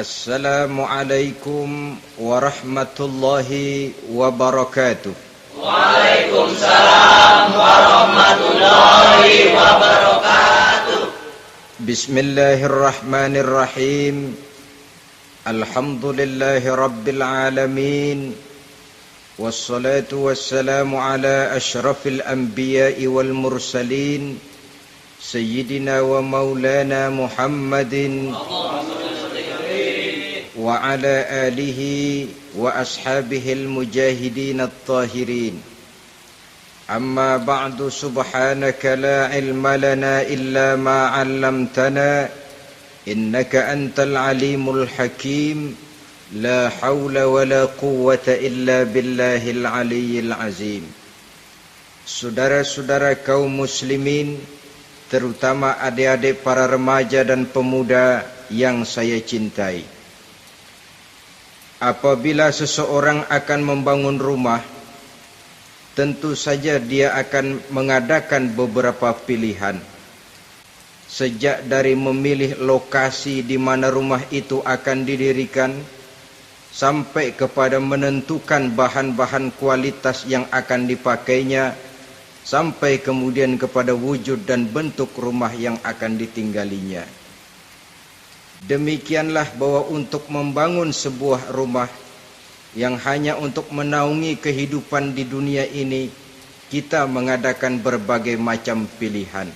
Assalamualaikum warahmatullahi wabarakatuh. Waalaikumsalam warahmatullahi wabarakatuh. Bismillahirrahmanirrahim. Alhamdulillahi rabbil alamin. Wassalatu wassalamu ala ashrafil anbiya'i wal mursalin. Sayyidina wa maulana Muhammadin wa ala alihi wa ashabihil mujahidin at-tahirin. Amma ba'du, subhanaka la ilma lana illa ma 'allamtana innaka antal alimul hakim. La haula wa la quwwata illa billahil aliyyil azim. Saudara-saudara kaum muslimin, terutama adik-adik para remaja dan pemuda yang saya cintai. Apabila seseorang akan membangun rumah, tentu saja dia akan mengadakan beberapa pilihan. Sejak dari memilih lokasi di mana rumah itu akan didirikan, sampai kepada menentukan bahan-bahan kualitas yang akan dipakainya, sampai kemudian kepada wujud dan bentuk rumah yang akan ditinggalinya. Demikianlah bahwa untuk membangun sebuah rumah yang hanya untuk menaungi kehidupan di dunia ini, kita mengadakan berbagai macam pilihan.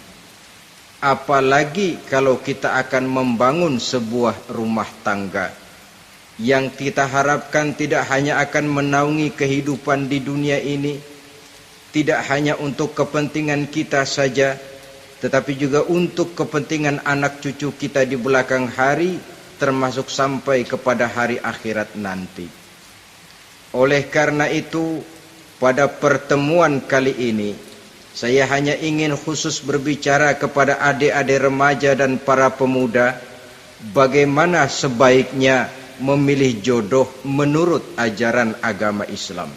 Apalagi kalau kita akan membangun sebuah rumah tangga yang kita harapkan tidak hanya akan menaungi kehidupan di dunia ini, tidak hanya untuk kepentingan kita saja, tetapi juga untuk kepentingan anak cucu kita di belakang hari, termasuk sampai kepada hari akhirat nanti. Oleh karena itu, pada pertemuan kali ini, saya hanya ingin khusus berbicara kepada adik-adik remaja dan para pemuda, bagaimana sebaiknya memilih jodoh menurut ajaran agama Islam.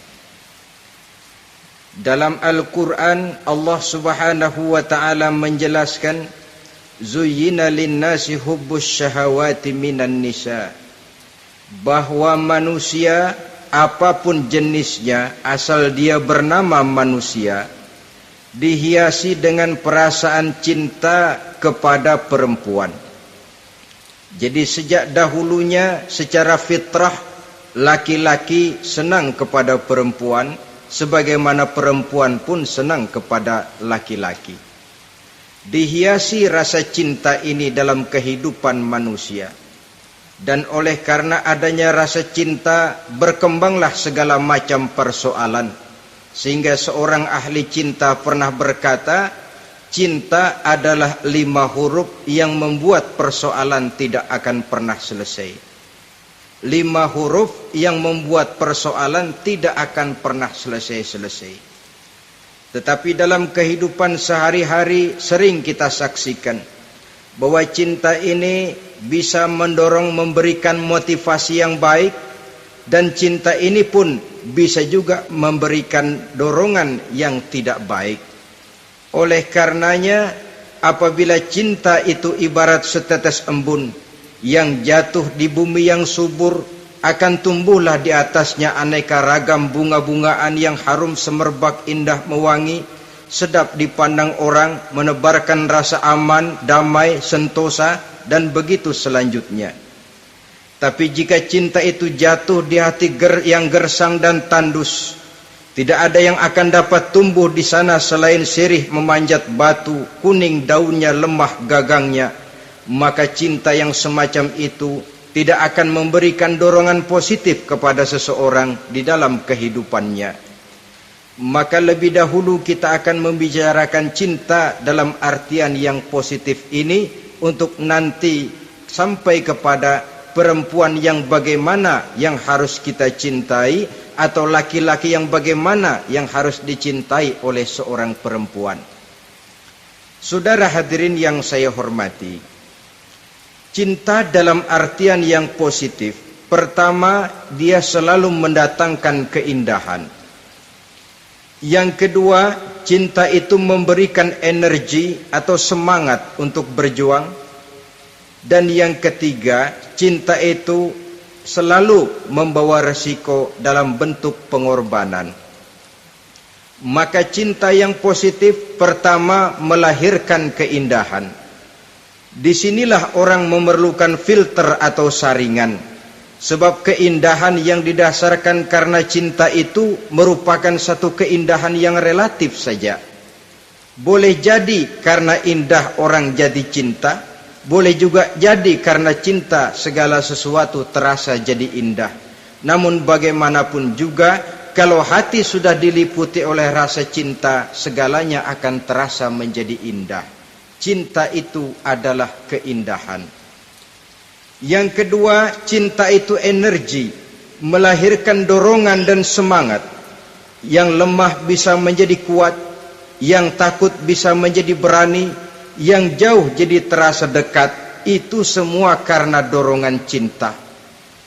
Dalam Al-Quran, Allah Subhanahu wa ta'ala menjelaskan, Zuyyina linnasi hubbus syahawati minan nisa, bahwa manusia apapun jenisnya, asal dia bernama manusia, dihiasi dengan perasaan cinta kepada perempuan. Jadi sejak dahulunya secara fitrah, laki-laki senang kepada perempuan, sebagaimana perempuan pun senang kepada laki-laki. Dihiasi rasa cinta ini dalam kehidupan manusia. Dan oleh karena adanya rasa cinta, berkembanglah segala macam persoalan. Sehingga seorang ahli cinta pernah berkata, cinta adalah 5 huruf yang membuat persoalan tidak akan pernah selesai. 5 huruf yang membuat persoalan tidak akan pernah selesai-selesai. Tetapi dalam kehidupan sehari-hari sering kita saksikan bahwa cinta ini bisa mendorong, memberikan motivasi yang baik, dan cinta ini pun bisa juga memberikan dorongan yang tidak baik. Oleh karenanya, apabila cinta itu ibarat setetes embun yang jatuh di bumi yang subur, akan tumbuhlah di atasnya aneka ragam bunga-bungaan yang harum semerbak, indah mewangi, sedap dipandang orang, menebarkan rasa aman, damai, sentosa, dan begitu selanjutnya. Tapi jika cinta itu jatuh di hati yang gersang dan tandus, tidak ada yang akan dapat tumbuh di sana selain sirih memanjat batu, kuning daunnya, lemah gagangnya, maka cinta yang semacam itu tidak akan memberikan dorongan positif kepada seseorang di dalam kehidupannya. Maka lebih dahulu kita akan membicarakan cinta dalam artian yang positif ini, untuk nanti sampai kepada perempuan yang bagaimana yang harus kita cintai, atau laki-laki yang bagaimana yang harus dicintai oleh seorang perempuan. Saudara hadirin yang saya hormati, cinta dalam artian yang positif, pertama, dia selalu mendatangkan keindahan. Yang kedua, cinta itu memberikan energi atau semangat untuk berjuang. Dan yang ketiga, cinta itu selalu membawa resiko dalam bentuk pengorbanan. Maka cinta yang positif pertama melahirkan keindahan. Disinilah orang memerlukan filter atau saringan. Sebab keindahan yang didasarkan karena cinta itu merupakan satu keindahan yang relatif saja. Boleh jadi karena indah orang jadi cinta, boleh juga jadi karena cinta segala sesuatu terasa jadi indah. Namun bagaimanapun juga, kalau hati sudah diliputi oleh rasa cinta, segalanya akan terasa menjadi indah. Cinta itu adalah keindahan. Yang kedua, cinta itu energi, melahirkan dorongan dan semangat. Yang lemah bisa menjadi kuat, yang takut bisa menjadi berani, yang jauh jadi terasa dekat. Itu semua karena dorongan cinta.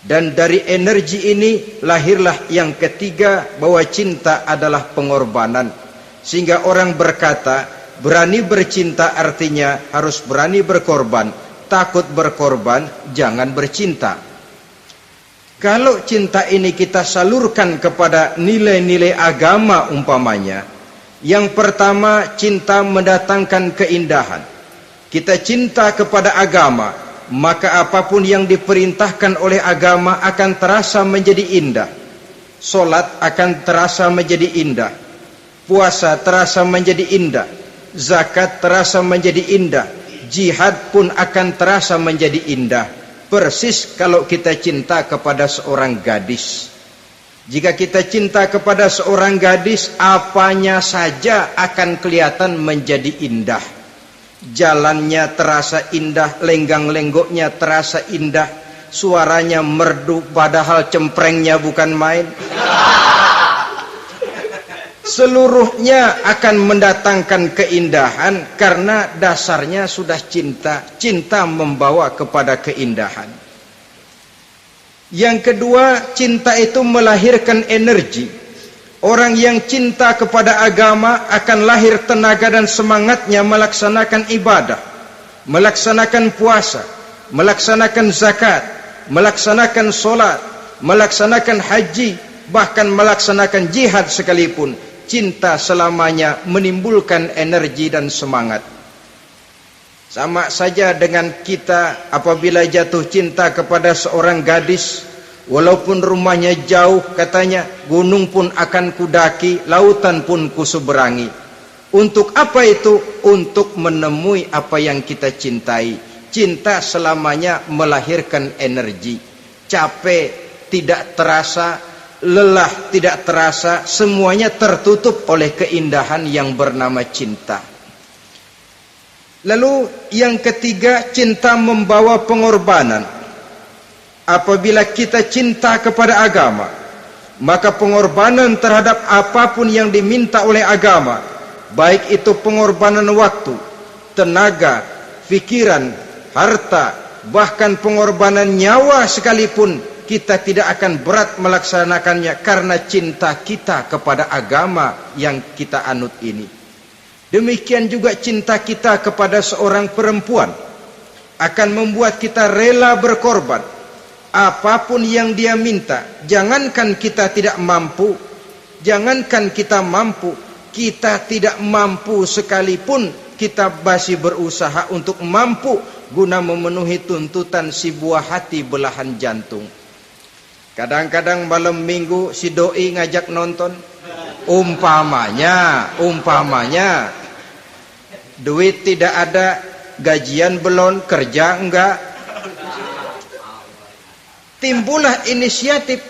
Dan dari energi ini lahirlah yang ketiga, bahwa cinta adalah pengorbanan. Sehingga orang berkata, berani bercinta artinya harus berani berkorban. Takut berkorban, jangan bercinta. Kalau cinta ini kita salurkan kepada nilai-nilai agama umpamanya, yang pertama, cinta mendatangkan keindahan. Kita cinta kepada agama, maka apapun yang diperintahkan oleh agama akan terasa menjadi indah. Solat akan terasa menjadi indah, puasa terasa menjadi indah, zakat terasa menjadi indah, jihad pun akan terasa menjadi indah. Persis kalau kita cinta kepada seorang gadis. Jika kita cinta kepada seorang gadis, apanya saja akan kelihatan menjadi indah. Jalannya terasa indah, lenggang-lenggoknya terasa indah, suaranya merdu padahal cemprengnya bukan main. Seluruhnya akan mendatangkan keindahan karena dasarnya sudah cinta. Cinta membawa kepada keindahan. Yang kedua, cinta itu melahirkan energi. Orang yang cinta kepada agama akan lahir tenaga dan semangatnya melaksanakan ibadah, melaksanakan puasa, melaksanakan zakat, melaksanakan solat, melaksanakan haji, bahkan melaksanakan jihad sekalipun. Cinta selamanya menimbulkan energi dan semangat. Sama saja dengan kita apabila jatuh cinta kepada seorang gadis, walaupun rumahnya jauh, katanya, gunung pun akan kudaki, lautan pun kuseberangi. Untuk apa itu? Untuk menemui apa yang kita cintai. Cinta selamanya melahirkan energi. Capek tidak terasa, lelah tidak terasa, semuanya tertutup oleh keindahan yang bernama cinta. Lalu yang ketiga, cinta membawa pengorbanan. Apabila kita cinta kepada agama, maka pengorbanan terhadap apapun yang diminta oleh agama, baik itu pengorbanan waktu, tenaga, pikiran, harta, bahkan pengorbanan nyawa sekalipun, kita tidak akan berat melaksanakannya karena cinta kita kepada agama yang kita anut ini. Demikian juga cinta kita kepada seorang perempuan akan membuat kita rela berkorban. Apapun yang dia minta, jangankan kita tidak mampu, kita tidak mampu sekalipun, kita masih berusaha untuk mampu guna memenuhi tuntutan si buah hati belahan jantung. Kadang-kadang malam minggu si doi ngajak nonton. Umpamanya duit tidak ada, gajian belum, kerja enggak. Timbullah inisiatif,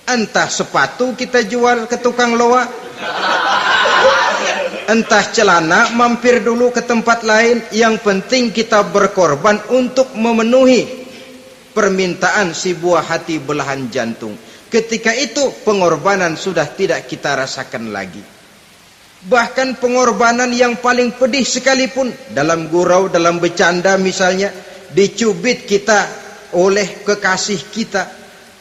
entah sepatu kita jual ke tukang loa, entah celana mampir dulu ke tempat lain. Yang penting kita berkorban untuk memenuhi permintaan si buah hati belahan jantung. Ketika itu pengorbanan sudah tidak kita rasakan lagi. Bahkan pengorbanan yang paling pedih sekalipun, dalam gurau, dalam bercanda misalnya, dicubit kita oleh kekasih kita,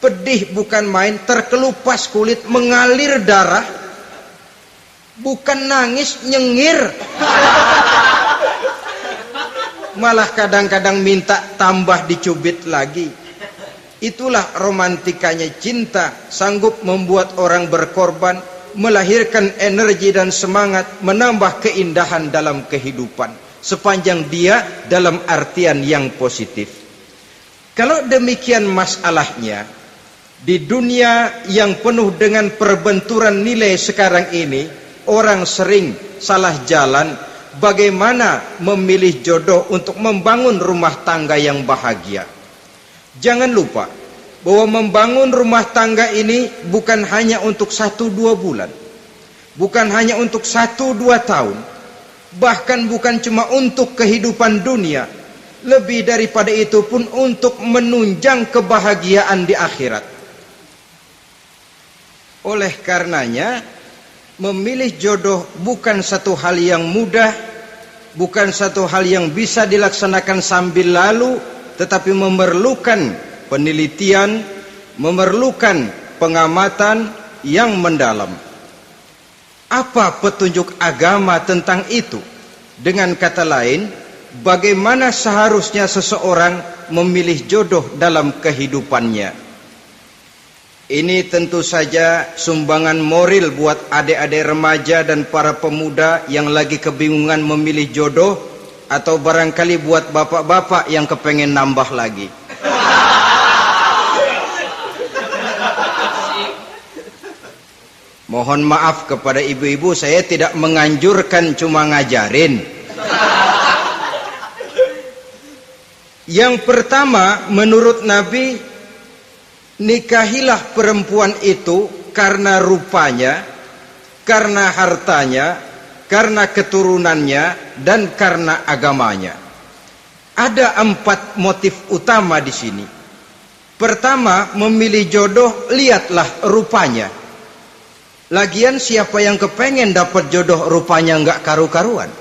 pedih bukan main, terkelupas kulit, mengalir darah, bukan nangis, nyengir. malah kadang-kadang minta tambah dicubit lagi. Itulah romantikanya cinta, sanggup membuat orang berkorban, melahirkan energi dan semangat, menambah keindahan dalam kehidupan, sepanjang dia dalam artian yang positif. Kalau demikian masalahnya, di dunia yang penuh dengan perbenturan nilai sekarang ini, orang sering salah jalan bagaimana memilih jodoh untuk membangun rumah tangga yang bahagia. Jangan lupa bahwa membangun rumah tangga ini bukan hanya untuk 1-2 bulan, bukan hanya untuk 1-2 tahun, bahkan bukan cuma untuk kehidupan dunia, lebih daripada itu pun untuk menunjang kebahagiaan di akhirat. Oleh karenanya, memilih jodoh bukan satu hal yang mudah, bukan satu hal yang bisa dilaksanakan sambil lalu, tetapi memerlukan penelitian, memerlukan pengamatan yang mendalam. Apa petunjuk agama tentang itu? Dengan kata lain, bagaimana seharusnya seseorang memilih jodoh dalam kehidupannya? Ini tentu saja sumbangan moral buat adik-adik remaja dan para pemuda yang lagi kebingungan memilih jodoh, atau barangkali buat bapak-bapak yang kepengen nambah lagi. Mohon maaf kepada ibu-ibu, saya tidak menganjurkan, cuma ngajarin. Yang pertama, menurut Nabi, nikahilah perempuan itu karena rupanya, karena hartanya, karena keturunannya, dan karena agamanya. Ada 4 motif utama di sini. Pertama, memilih jodoh, lihatlah rupanya. Lagian siapa yang kepengen dapat jodoh rupanya nggak karu-karuan?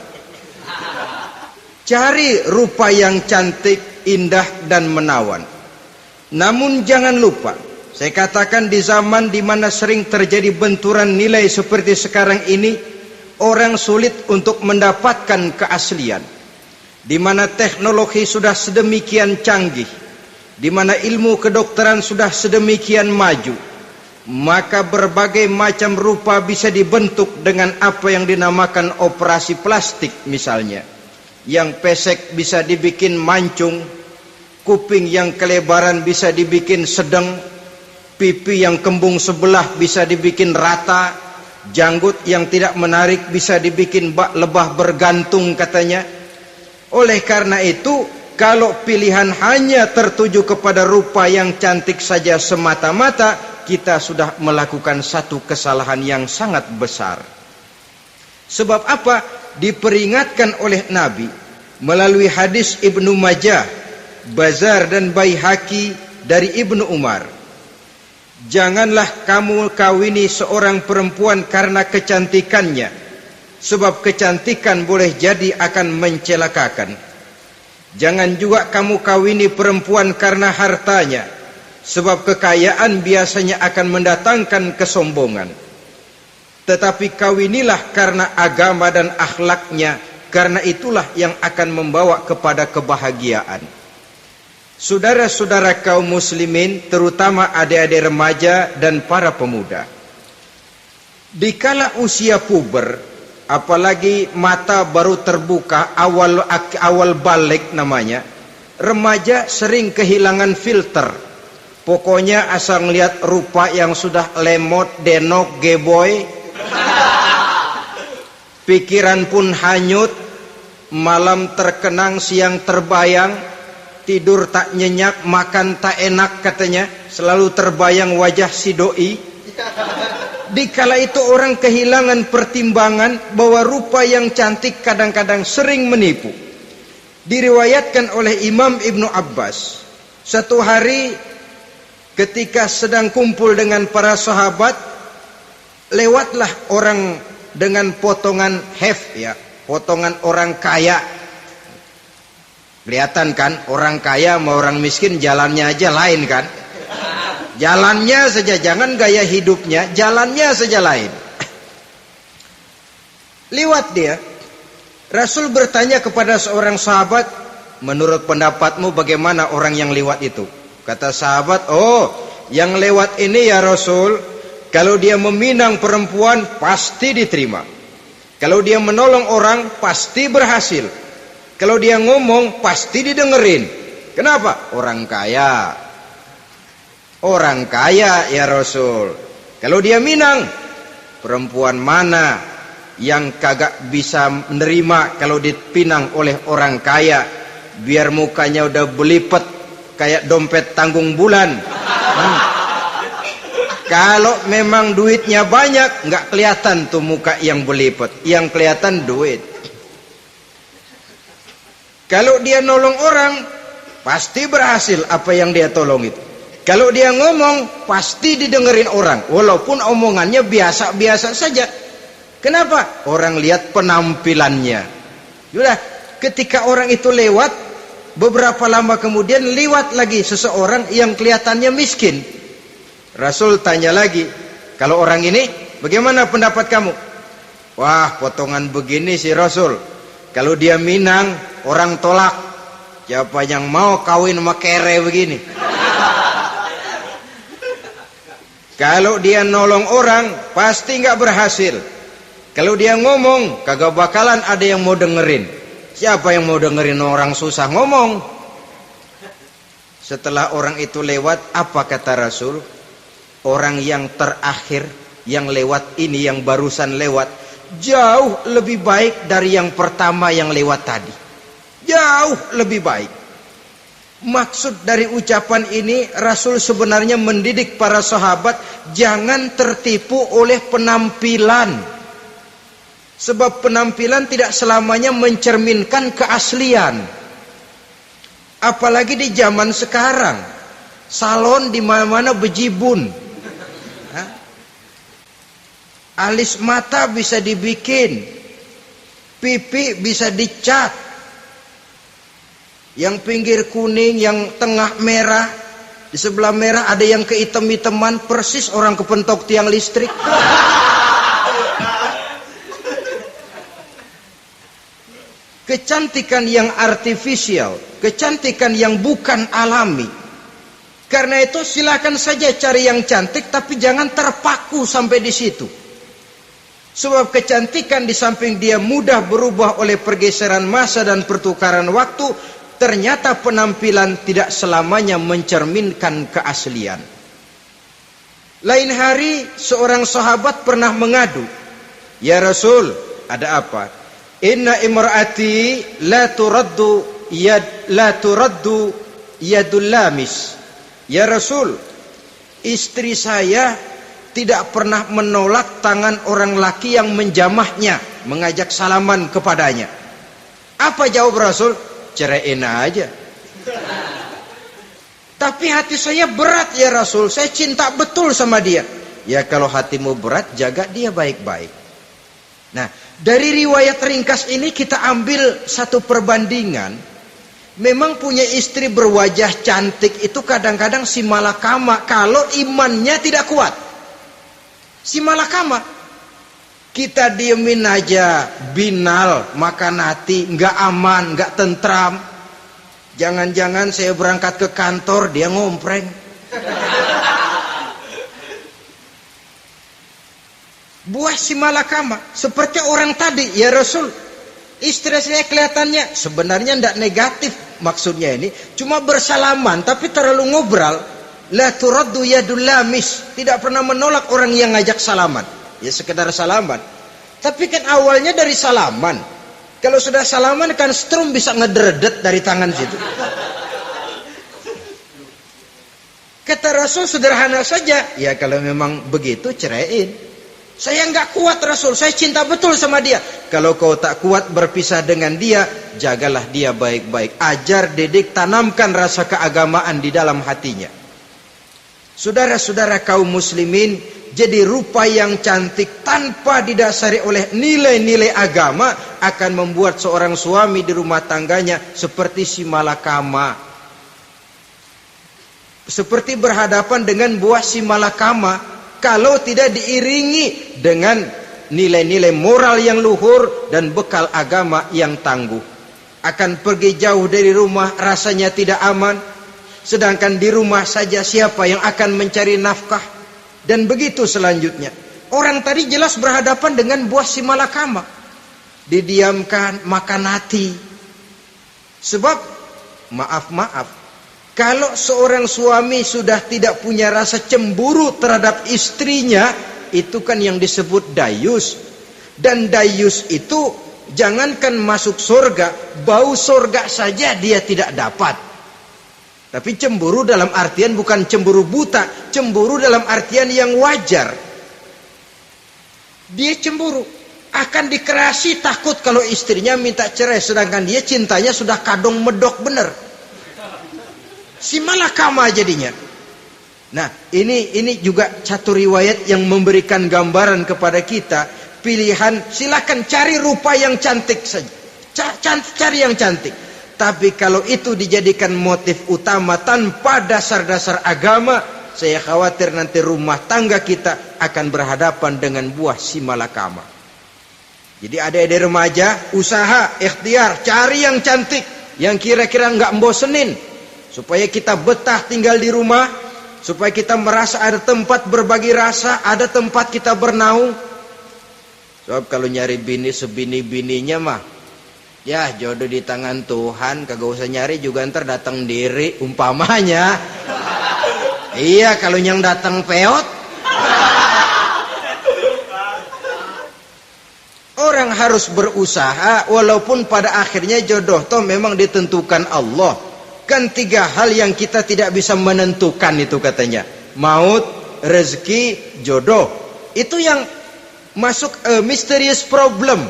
Cari rupa yang cantik, indah, dan menawan. Namun jangan lupa, saya katakan di zaman di mana sering terjadi benturan nilai seperti sekarang ini, orang sulit untuk mendapatkan keaslian. Di mana teknologi sudah sedemikian canggih, di mana ilmu kedokteran sudah sedemikian maju, maka berbagai macam rupa bisa dibentuk dengan apa yang dinamakan operasi plastik misalnya. Yang pesek bisa dibikin mancung, kuping yang kelebaran bisa dibikin sedang, pipi yang kembung sebelah bisa dibikin rata, janggut yang tidak menarik bisa dibikin bak lebah bergantung katanya. Oleh karena itu, kalau pilihan hanya tertuju kepada rupa yang cantik saja semata-mata, kita sudah melakukan satu kesalahan yang sangat besar. Sebab apa? Diperingatkan oleh Nabi melalui hadis Ibnu Majah, Bazar dan Baihaqi dari Ibnu Umar. Janganlah kamu kawini seorang perempuan karena kecantikannya, sebab kecantikan boleh jadi akan mencelakakan. Jangan juga kamu kawini perempuan karena hartanya, sebab kekayaan biasanya akan mendatangkan kesombongan. Tetapi kawinilah karena agama dan akhlaknya, karena itulah yang akan membawa kepada kebahagiaan. Saudara-saudara kaum muslimin, terutama adik-adik remaja dan para pemuda, dikala usia puber, apalagi mata baru terbuka, awal balik namanya, remaja sering kehilangan filter. Pokoknya asal ngelihat rupa yang sudah lemot, denok, geboy, pikiran pun hanyut, malam terkenang, siang terbayang, tidur tak nyenyak, makan tak enak katanya, selalu terbayang wajah si doi. Dikala itu orang kehilangan pertimbangan bahwa rupa yang cantik kadang-kadang sering menipu. Diriwayatkan oleh Imam Ibnu Abbas, satu hari ketika sedang kumpul dengan para sahabat, lewatlah orang dengan potongan potongan orang kaya. Kelihatan kan, orang kaya sama orang miskin jalannya aja lain kan. Jalannya saja, jangan gaya hidupnya, jalannya saja lain. Lewat dia, Rasul bertanya kepada seorang sahabat, menurut pendapatmu bagaimana orang yang lewat itu? Kata sahabat, oh, yang lewat ini ya Rasul, kalau dia meminang perempuan pasti diterima. Kalau dia menolong orang pasti berhasil. Kalau dia ngomong pasti didengerin. Kenapa? Orang kaya. Orang kaya ya Rasul. Kalau dia minang, perempuan mana yang kagak bisa menerima kalau dipinang oleh orang kaya? Biar mukanya udah belipet kayak dompet tanggung bulan. Kalau memang duitnya banyak, nggak kelihatan tuh muka yang belipet, yang kelihatan duit. Kalau dia nolong orang, pasti berhasil apa yang dia tolong itu. Kalau dia ngomong, pasti didengerin orang, walaupun omongannya biasa-biasa saja. Kenapa? Orang lihat penampilannya. Sudah, ketika orang itu lewat, beberapa lama kemudian lewat lagi seseorang yang kelihatannya miskin. Rasul tanya lagi, kalau orang ini bagaimana pendapat kamu? Wah, potongan begini sih Rasul. Kalau dia minang, orang tolak. Siapa yang mau kawin sama kere begini? Kalau dia nolong orang, pasti nggak berhasil. Kalau dia ngomong, kagak bakalan ada yang mau dengerin. Siapa yang mau dengerin orang susah ngomong? Setelah orang itu lewat, apa kata Rasul? Orang yang terakhir, yang lewat ini, yang barusan lewat, jauh lebih baik dari yang pertama yang lewat tadi. Jauh lebih baik. Maksud dari ucapan ini, Rasul sebenarnya mendidik para sahabat jangan tertipu oleh penampilan. Sebab penampilan tidak selamanya mencerminkan keaslian. Apalagi di zaman sekarang, salon di mana-mana bejibun. Alis mata bisa dibikin, pipi bisa dicat. Yang pinggir kuning, yang tengah merah, di sebelah merah ada yang kehitam-hitaman, persis orang kepentok tiang listrik. Kecantikan yang artifisial, kecantikan yang bukan alami. Karena itu silakan saja cari yang cantik, tapi jangan terpaku sampai di situ. Sebab kecantikan di samping dia mudah berubah oleh pergeseran masa dan pertukaran waktu, ternyata penampilan tidak selamanya mencerminkan keaslian. Lain hari seorang sahabat pernah mengadu, "Ya Rasul, ada apa? Inna imraati la turaddu yadul lamis." Ya Rasul, istri saya tidak pernah menolak tangan orang laki yang menjamahnya, mengajak salaman kepadanya. Apa jawab Rasul? Ceraiin aja. Tapi hati saya berat ya Rasul, saya cinta betul sama dia. Ya kalau hatimu berat, jaga dia baik-baik. Nah, dari riwayat ringkas ini kita ambil satu perbandingan. Memang punya istri berwajah cantik itu kadang-kadang si malakama kalau imannya tidak kuat. Si malakama. Kita diemin aja, binal, makan hati, nggak aman, nggak tentram. Jangan-jangan saya berangkat ke kantor, dia ngompreng. Buah si malakama, seperti orang tadi, ya Rasul. Istri saya kelihatannya sebenarnya tidak negatif maksudnya ini, cuma bersalaman tapi terlalu ngobrol. La turaddu yadul lamis, tidak pernah menolak orang yang ngajak salaman. Ya sekedar salaman. Tapi kan awalnya dari salaman. Kalau sudah salaman kan strum bisa ngederdet dari tangan situ. Kata Rasul sederhana saja. Ya kalau memang begitu ceraiin. Saya nggak kuat Rasul, saya cinta betul sama dia. Kalau kau tak kuat berpisah dengan dia, jagalah dia baik-baik. Ajar, didik, tanamkan rasa keagamaan di dalam hatinya. Saudara-saudara kaum muslimin, jadi rupa yang cantik tanpa didasari oleh nilai-nilai agama akan membuat seorang suami di rumah tangganya seperti si malakama. Seperti berhadapan dengan buah si malakama kalau tidak diiringi dengan nilai-nilai moral yang luhur dan bekal agama yang tangguh. akan pergi jauh dari rumah rasanya tidak aman, sedangkan di rumah saja siapa yang akan mencari nafkah, dan begitu selanjutnya. Orang tadi jelas berhadapan dengan buah si malakama, didiamkan, makan hati. Sebab maaf, kalau seorang suami sudah tidak punya rasa cemburu terhadap istrinya, itu kan yang disebut dayus. Dan dayus itu jangankan masuk surga, bau surga saja dia tidak dapat. Tapi cemburu dalam artian bukan cemburu buta, cemburu dalam artian yang wajar. Dia cemburu, akan dikerasi takut kalau istrinya minta cerai, sedangkan dia cintanya sudah kadung medok bener. Si malakama jadinya. Nah, ini juga satu riwayat yang memberikan gambaran kepada kita. Pilihan, silakan cari rupa yang cantik saja, cari yang cantik. Tapi kalau itu dijadikan motif utama tanpa dasar-dasar agama, saya khawatir nanti rumah tangga kita akan berhadapan dengan buah si malakama. Jadi adik-adik remaja, usaha, ikhtiar, cari yang cantik, yang kira-kira nggak membosenin, supaya kita betah tinggal di rumah, supaya kita merasa ada tempat berbagi rasa, ada tempat kita bernaung. Sebab kalau nyari bini sebini-bininya mah, ya jodoh di tangan Tuhan, kagak usah nyari juga ntar datang diri umpamanya. Iya, kalau yang datang peot. Orang harus berusaha, walaupun pada akhirnya jodoh toh memang ditentukan Allah. Kan 3 hal yang kita tidak bisa menentukan itu katanya. Maut, rezeki, jodoh. Itu yang masuk mysterious problem.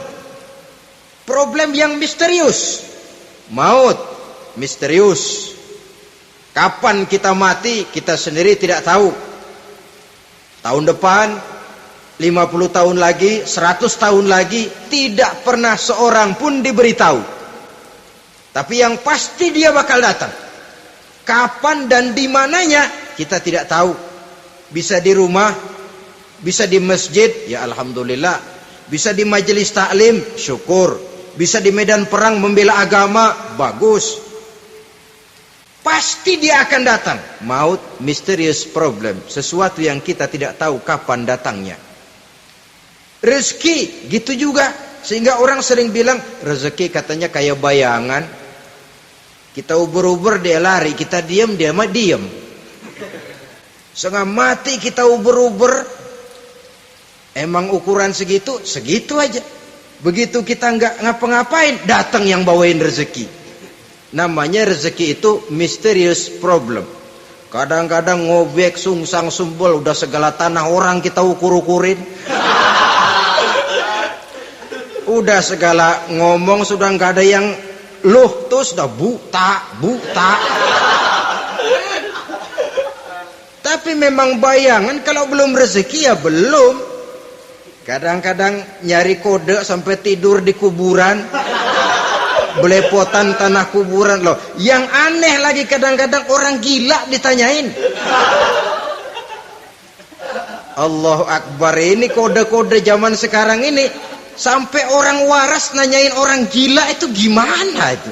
Problem yang misterius. Maut, misterius. Kapan kita mati, kita sendiri tidak tahu. Tahun depan, 50 tahun lagi, 100 tahun lagi, tidak pernah seorang pun diberitahu. Tapi yang pasti dia bakal datang. Kapan dan di mananya, kita tidak tahu. Bisa di rumah, bisa di masjid, ya alhamdulillah. Bisa di majelis taklim, syukur. Bisa di medan perang membela agama, bagus. Pasti dia akan datang. Maut, mysterious problem, sesuatu yang kita tidak tahu kapan datangnya. Rezeki, gitu juga. Sehingga orang sering bilang, rezeki katanya kayak bayangan. Kita uber-uber, dia lari. Kita diam, dia mah diam. Setengah mati kita uber-uber. Emang ukuran segitu, segitu aja. Begitu kita nggak ngapa-ngapain, datang yang bawain rezeki. Namanya rezeki itu mysterious problem. Kadang-kadang ngobek, sungsang, sumbul, udah segala tanah orang kita ukur-ukurin. Udah segala ngomong sudah nggak ada yang loh, tuh sudah buta. Tapi memang bayangan, kalau belum rezeki ya belum. Kadang-kadang nyari kode sampai tidur di kuburan, belepotan tanah kuburan loh. Yang aneh lagi kadang-kadang orang gila ditanyain. Allahu Akbar, ini kode-kode zaman sekarang ini sampai orang waras nanyain orang gila, itu gimana itu?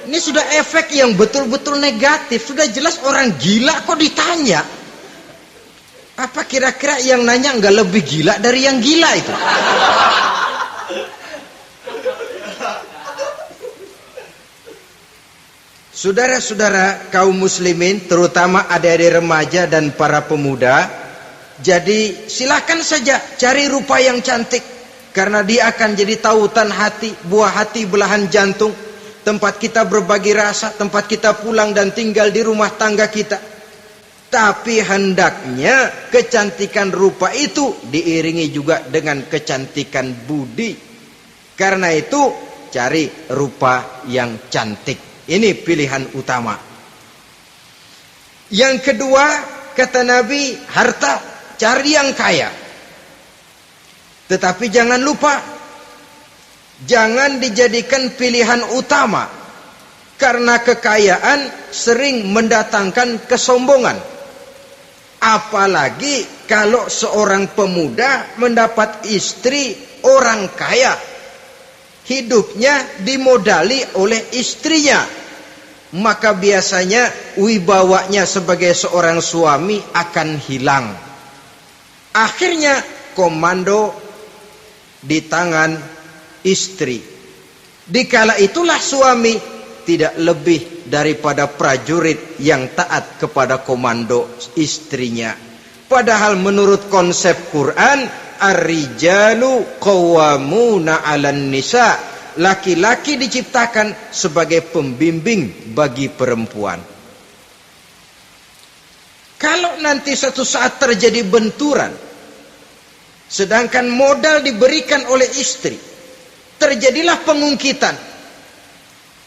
Ini sudah efek yang betul-betul negatif. Sudah jelas orang gila kok ditanya. Apa kira-kira yang nanya nggak lebih gila dari yang gila itu? Saudara-saudara kaum muslimin, terutama adik-adik remaja dan para pemuda, jadi silakan saja cari rupa yang cantik, karena dia akan jadi tautan hati, buah hati, belahan jantung, tempat kita berbagi rasa, tempat kita pulang dan tinggal di rumah tangga kita. Tapi hendaknya kecantikan rupa itu diiringi juga dengan kecantikan budi. Karena itu cari rupa yang cantik. Ini pilihan utama. Yang kedua, kata Nabi, harta, cari yang kaya. Tetapi jangan lupa, jangan dijadikan pilihan utama. Karena kekayaan sering mendatangkan kesombongan. Apalagi kalau seorang pemuda mendapat istri orang kaya. hidupnya dimodali oleh istrinya, maka biasanya wibawanya sebagai seorang suami akan hilang. Akhirnya komando di tangan istri. Dikala itulah suami tidak lebih daripada prajurit yang taat kepada komando istrinya. Padahal menurut konsep Quran, ar-rijalu qawwamuna 'alan nisa, laki-laki diciptakan sebagai pembimbing bagi perempuan. Kalau nanti suatu saat terjadi benturan, sedangkan modal diberikan oleh istri, terjadilah pengungkitan.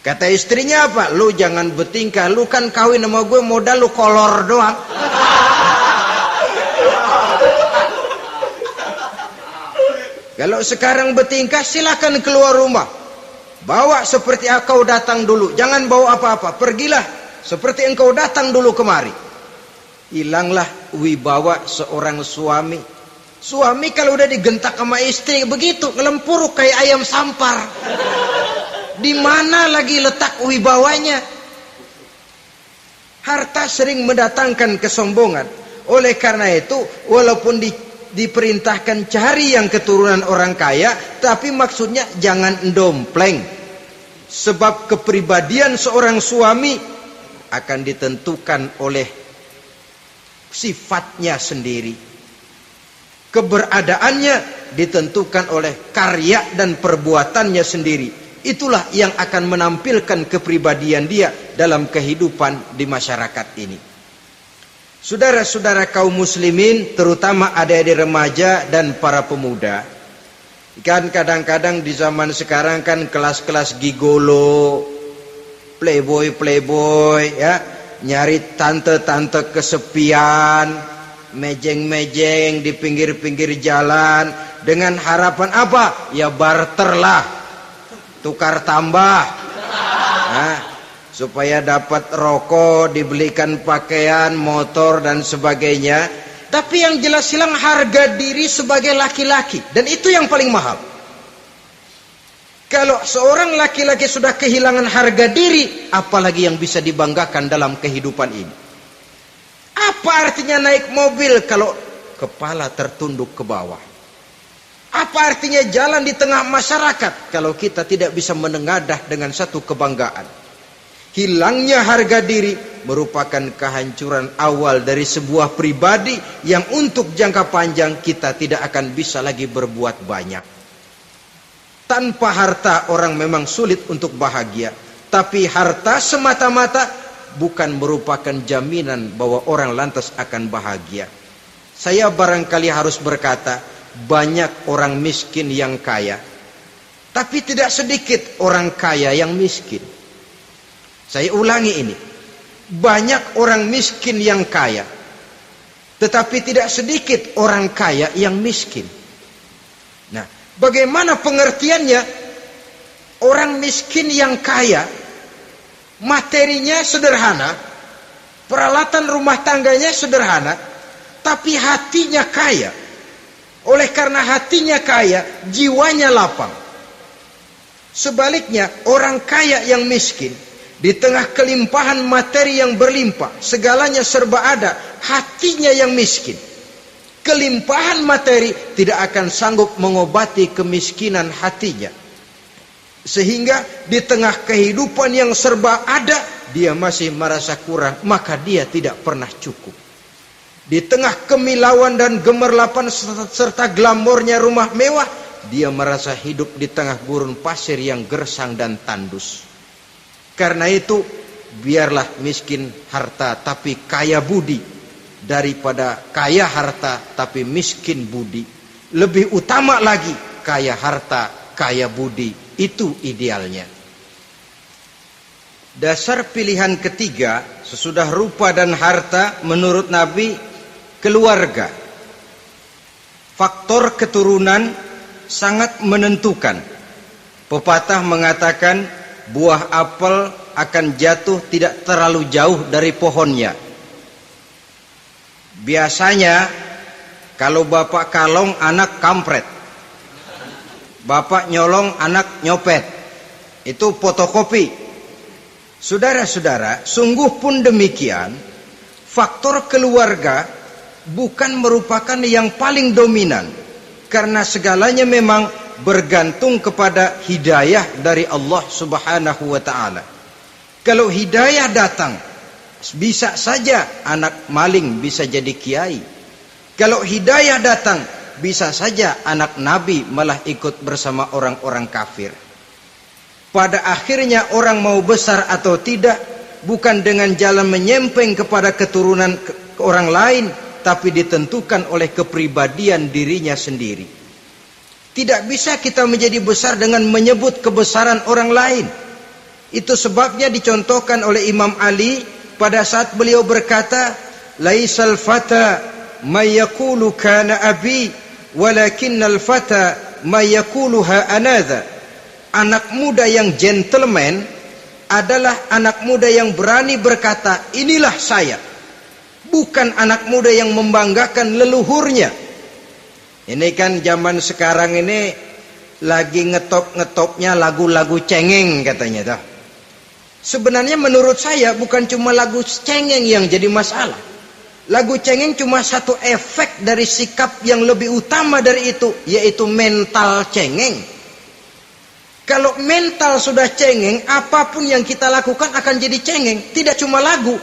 Kata istrinya apa? Lu jangan bertingkah, lu kan kawin sama gue, modal lu kolor doang. Kalau sekarang bertingkah, silakan keluar rumah. Bawa seperti engkau datang dulu, jangan bawa apa-apa. Pergilah seperti engkau datang dulu kemari. Hilanglah wibawa seorang suami. Suami kalau udah digentak sama istri begitu, ngelempuruk kayak ayam sampar. Di mana lagi letak wibawanya? Harta sering mendatangkan kesombongan. Oleh karena itu, walaupun diperintahkan cari yang keturunan orang kaya, tapi maksudnya jangan dompleng. Sebab kepribadian seorang suami akan ditentukan oleh sifatnya sendiri. Keberadaannya ditentukan oleh karya dan perbuatannya sendiri. Itulah yang akan menampilkan kepribadian dia dalam kehidupan di masyarakat ini. Saudara-saudara kaum muslimin, terutama adik-adik remaja dan para pemuda, kan kadang-kadang di zaman sekarang kan kelas-kelas gigolo, playboy ya, nyari tante-tante kesepian, mejeng-mejeng di pinggir-pinggir jalan dengan harapan apa? Ya barter lah, tukar tambah, nah, supaya dapat rokok, dibelikan pakaian, motor dan sebagainya. Tapi yang jelas hilang harga diri sebagai laki-laki, dan itu yang paling mahal. Kalau seorang laki-laki sudah kehilangan harga diri, apalagi yang bisa dibanggakan dalam kehidupan ini? Apa artinya naik mobil kalau kepala tertunduk ke bawah? Apa artinya jalan di tengah masyarakat kalau kita tidak bisa menengadah dengan satu kebanggaan? Hilangnya harga diri merupakan kehancuran awal dari sebuah pribadi yang untuk jangka panjang kita tidak akan bisa lagi berbuat banyak. Tanpa harta orang memang sulit untuk bahagia, tapi harta semata-mata bukan merupakan jaminan bahwa orang lantas akan bahagia. Saya barangkali harus berkata, banyak orang miskin yang kaya, tapi tidak sedikit orang kaya yang miskin. Saya ulangi ini, banyak orang miskin yang kaya, tetapi tidak sedikit orang kaya yang miskin. Nah, bagaimana pengertiannya? Orang miskin yang kaya, materinya sederhana, peralatan rumah tangganya sederhana, tapi hatinya kaya. Oleh karena hatinya kaya, jiwanya lapang. Sebaliknya, orang kaya yang miskin, di tengah kelimpahan materi yang berlimpah, segalanya serba ada, hatinya yang miskin. Kelimpahan materi tidak akan sanggup mengobati kemiskinan hatinya. Sehingga di tengah kehidupan yang serba ada, dia masih merasa kurang, maka dia tidak pernah cukup. Di tengah kemilauan dan gemerlapan serta glamornya rumah mewah, dia merasa hidup di tengah gurun pasir yang gersang dan tandus. Karena itu, biarlah miskin harta tapi kaya budi, daripada kaya harta tapi miskin budi. Lebih utama lagi kaya harta, kaya budi. Itu idealnya. Dasar pilihan ketiga sesudah rupa dan harta menurut Nabi, keluarga. Faktor keturunan sangat menentukan. Pepatah mengatakan buah apel akan jatuh tidak terlalu jauh dari pohonnya. Biasanya kalau bapak kalong, anak kampret. bapak nyolong, anak nyopet. Itu fotokopi. Saudara-saudara, sungguh pun demikian, faktor keluarga bukan merupakan yang paling dominan, karena segalanya memang bergantung kepada hidayah dari Allah Subhanahu wa ta'ala. Kalau hidayah datang, bisa saja anak maling bisa jadi kiai. Kalau hidayah datang, bisa saja anak nabi malah ikut bersama orang-orang kafir. Pada akhirnya orang mau besar atau tidak bukan dengan jalan menyempeng kepada keturunan orang lain, tapi ditentukan oleh kepribadian dirinya sendiri. Tidak bisa kita menjadi besar dengan menyebut kebesaran orang lain. Itu sebabnya dicontohkan oleh Imam Ali pada saat beliau berkata, "Laisal fata may yaqulu kana abi, walakinnal fata may yaquluha anadha." Anak muda yang gentleman adalah anak muda yang berani berkata, "Inilah saya." Bukan anak muda yang membanggakan leluhurnya. Ini kan zaman sekarang ini lagi ngetop-ngetopnya lagu-lagu cengeng katanya. Sebenarnya menurut saya bukan cuma lagu cengeng yang jadi masalah. Lagu cengeng cuma satu efek dari sikap yang lebih utama dari itu, yaitu mental cengeng. Kalau mental sudah cengeng, apapun yang kita lakukan akan jadi cengeng. Tidak cuma lagu,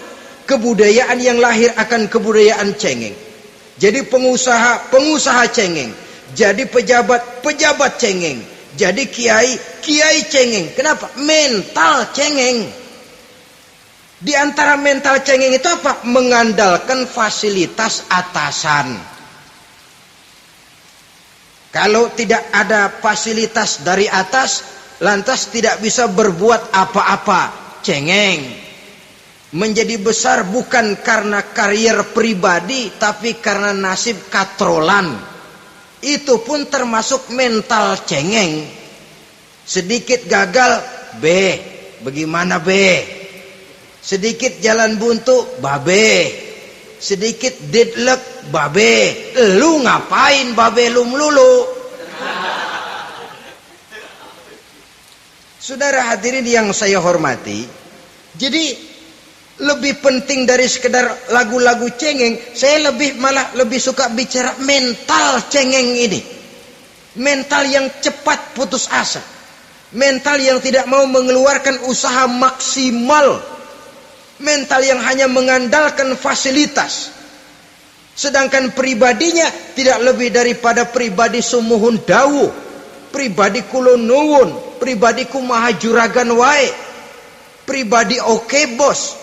kebudayaan yang lahir akan kebudayaan cengeng. Jadi pengusaha cengeng. Jadi pejabat cengeng. Jadi kiai cengeng. Kenapa? Mental cengeng. Di antara mental cengeng itu apa? Mengandalkan fasilitas atasan. Kalau tidak ada fasilitas dari atas, lantas tidak bisa berbuat apa-apa, cengeng. Menjadi besar bukan karena karier pribadi, tapi karena nasib katrolan. Itu pun termasuk mental cengeng. Sedikit gagal, bagaimana sedikit jalan buntu, babe. Sedikit deadlock, babe. Lu ngapain babe lu melulu? Saudara hadirin yang saya hormati, jadi lebih penting dari sekedar lagu-lagu cengeng, saya malah lebih suka bicara mental cengeng ini. Mental yang cepat putus asa. Mental yang tidak mau mengeluarkan usaha maksimal. Mental yang hanya mengandalkan fasilitas. Sedangkan pribadinya tidak lebih daripada pribadi sumuhun dawu, pribadi kulon nuwun, pribadi kumaha juragan wae, pribadi oke bos,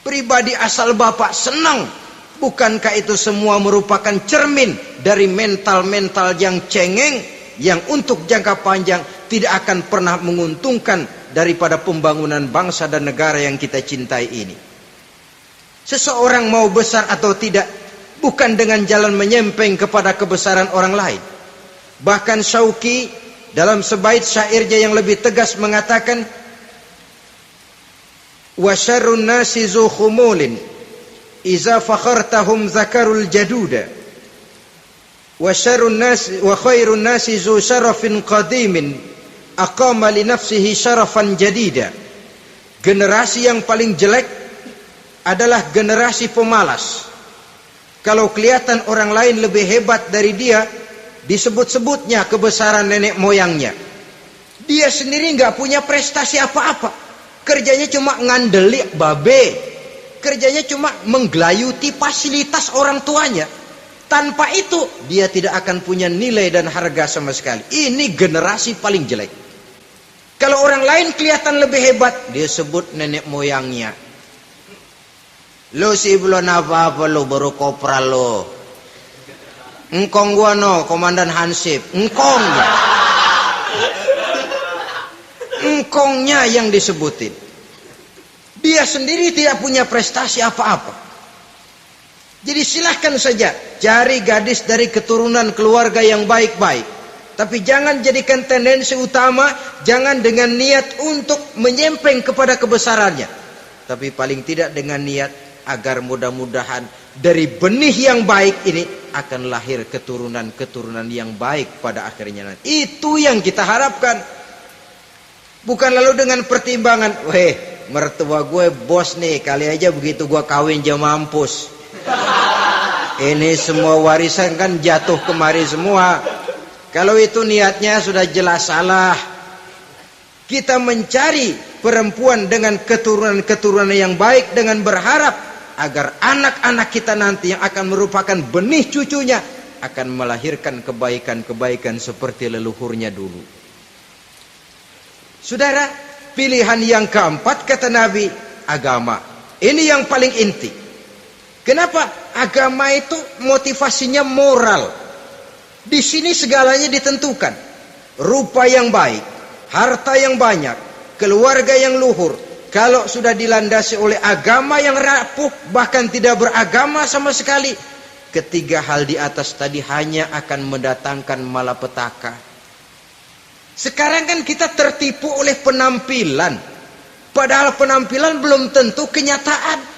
pribadi asal bapak senang. Bukankah itu semua merupakan cermin dari mental-mental yang cengeng, yang untuk jangka panjang tidak akan pernah menguntungkan daripada pembangunan bangsa dan negara yang kita cintai ini. Seseorang mau besar atau tidak bukan dengan jalan menyempeng kepada kebesaran orang lain. Bahkan Syauqi dalam sebait syairnya yang lebih tegas mengatakan, wa syarrun nasi zu khumulin iza fakhartahum zakarul jaduda wa syarrun nasi wa khairun nasi zu syarafin qadimin aqama li nafsihi syarafan jadida. Generasi yang paling jelek adalah generasi pemalas. Kalau kelihatan orang lain lebih hebat dari dia, disebut-sebutnya kebesaran nenek moyangnya. Dia sendiri nggak punya prestasi apa-apa. Kerjanya cuma ngandeli babe. Kerjanya cuma menggelayuti fasilitas orang tuanya. Tanpa itu dia tidak akan punya nilai dan harga sama sekali. Ini generasi paling jelek. Kalau orang lain kelihatan lebih hebat, dia sebut nenek moyangnya. Lo sih belum apa-apa lo, baru kopral lo. Engkong gua no, komandan Hansip. Engkongnya yang disebutin. Dia sendiri tidak punya prestasi apa-apa. Jadi silahkan saja cari gadis dari keturunan keluarga yang baik-baik. Tapi jangan jadikan tendensi utama, jangan dengan niat untuk menyempeng kepada kebesarannya. Tapi paling tidak dengan niat agar mudah-mudahan dari benih yang baik ini akan lahir keturunan-keturunan yang baik pada akhirnya nanti. Itu yang kita harapkan. Bukan lalu dengan pertimbangan, weh, mertua gue bos nih, kali aja begitu gue kawin dia mampus. Ini semua warisan kan jatuh kemari semua. Kalau itu niatnya sudah jelas salah. Kita mencari perempuan dengan keturunan-keturunan yang baik dengan berharap agar anak-anak kita nanti yang akan merupakan benih cucunya akan melahirkan kebaikan-kebaikan seperti leluhurnya dulu. Saudara, pilihan yang keempat kata Nabi, agama. Ini yang paling inti. Kenapa? Agama itu motivasinya moral. Di sini segalanya ditentukan. Rupa yang baik, harta yang banyak, keluarga yang luhur. Kalau sudah dilandasi oleh agama yang rapuh, bahkan tidak beragama sama sekali, ketiga hal di atas tadi hanya akan mendatangkan malapetaka. Sekarang kan kita tertipu oleh penampilan, padahal penampilan belum tentu kenyataan.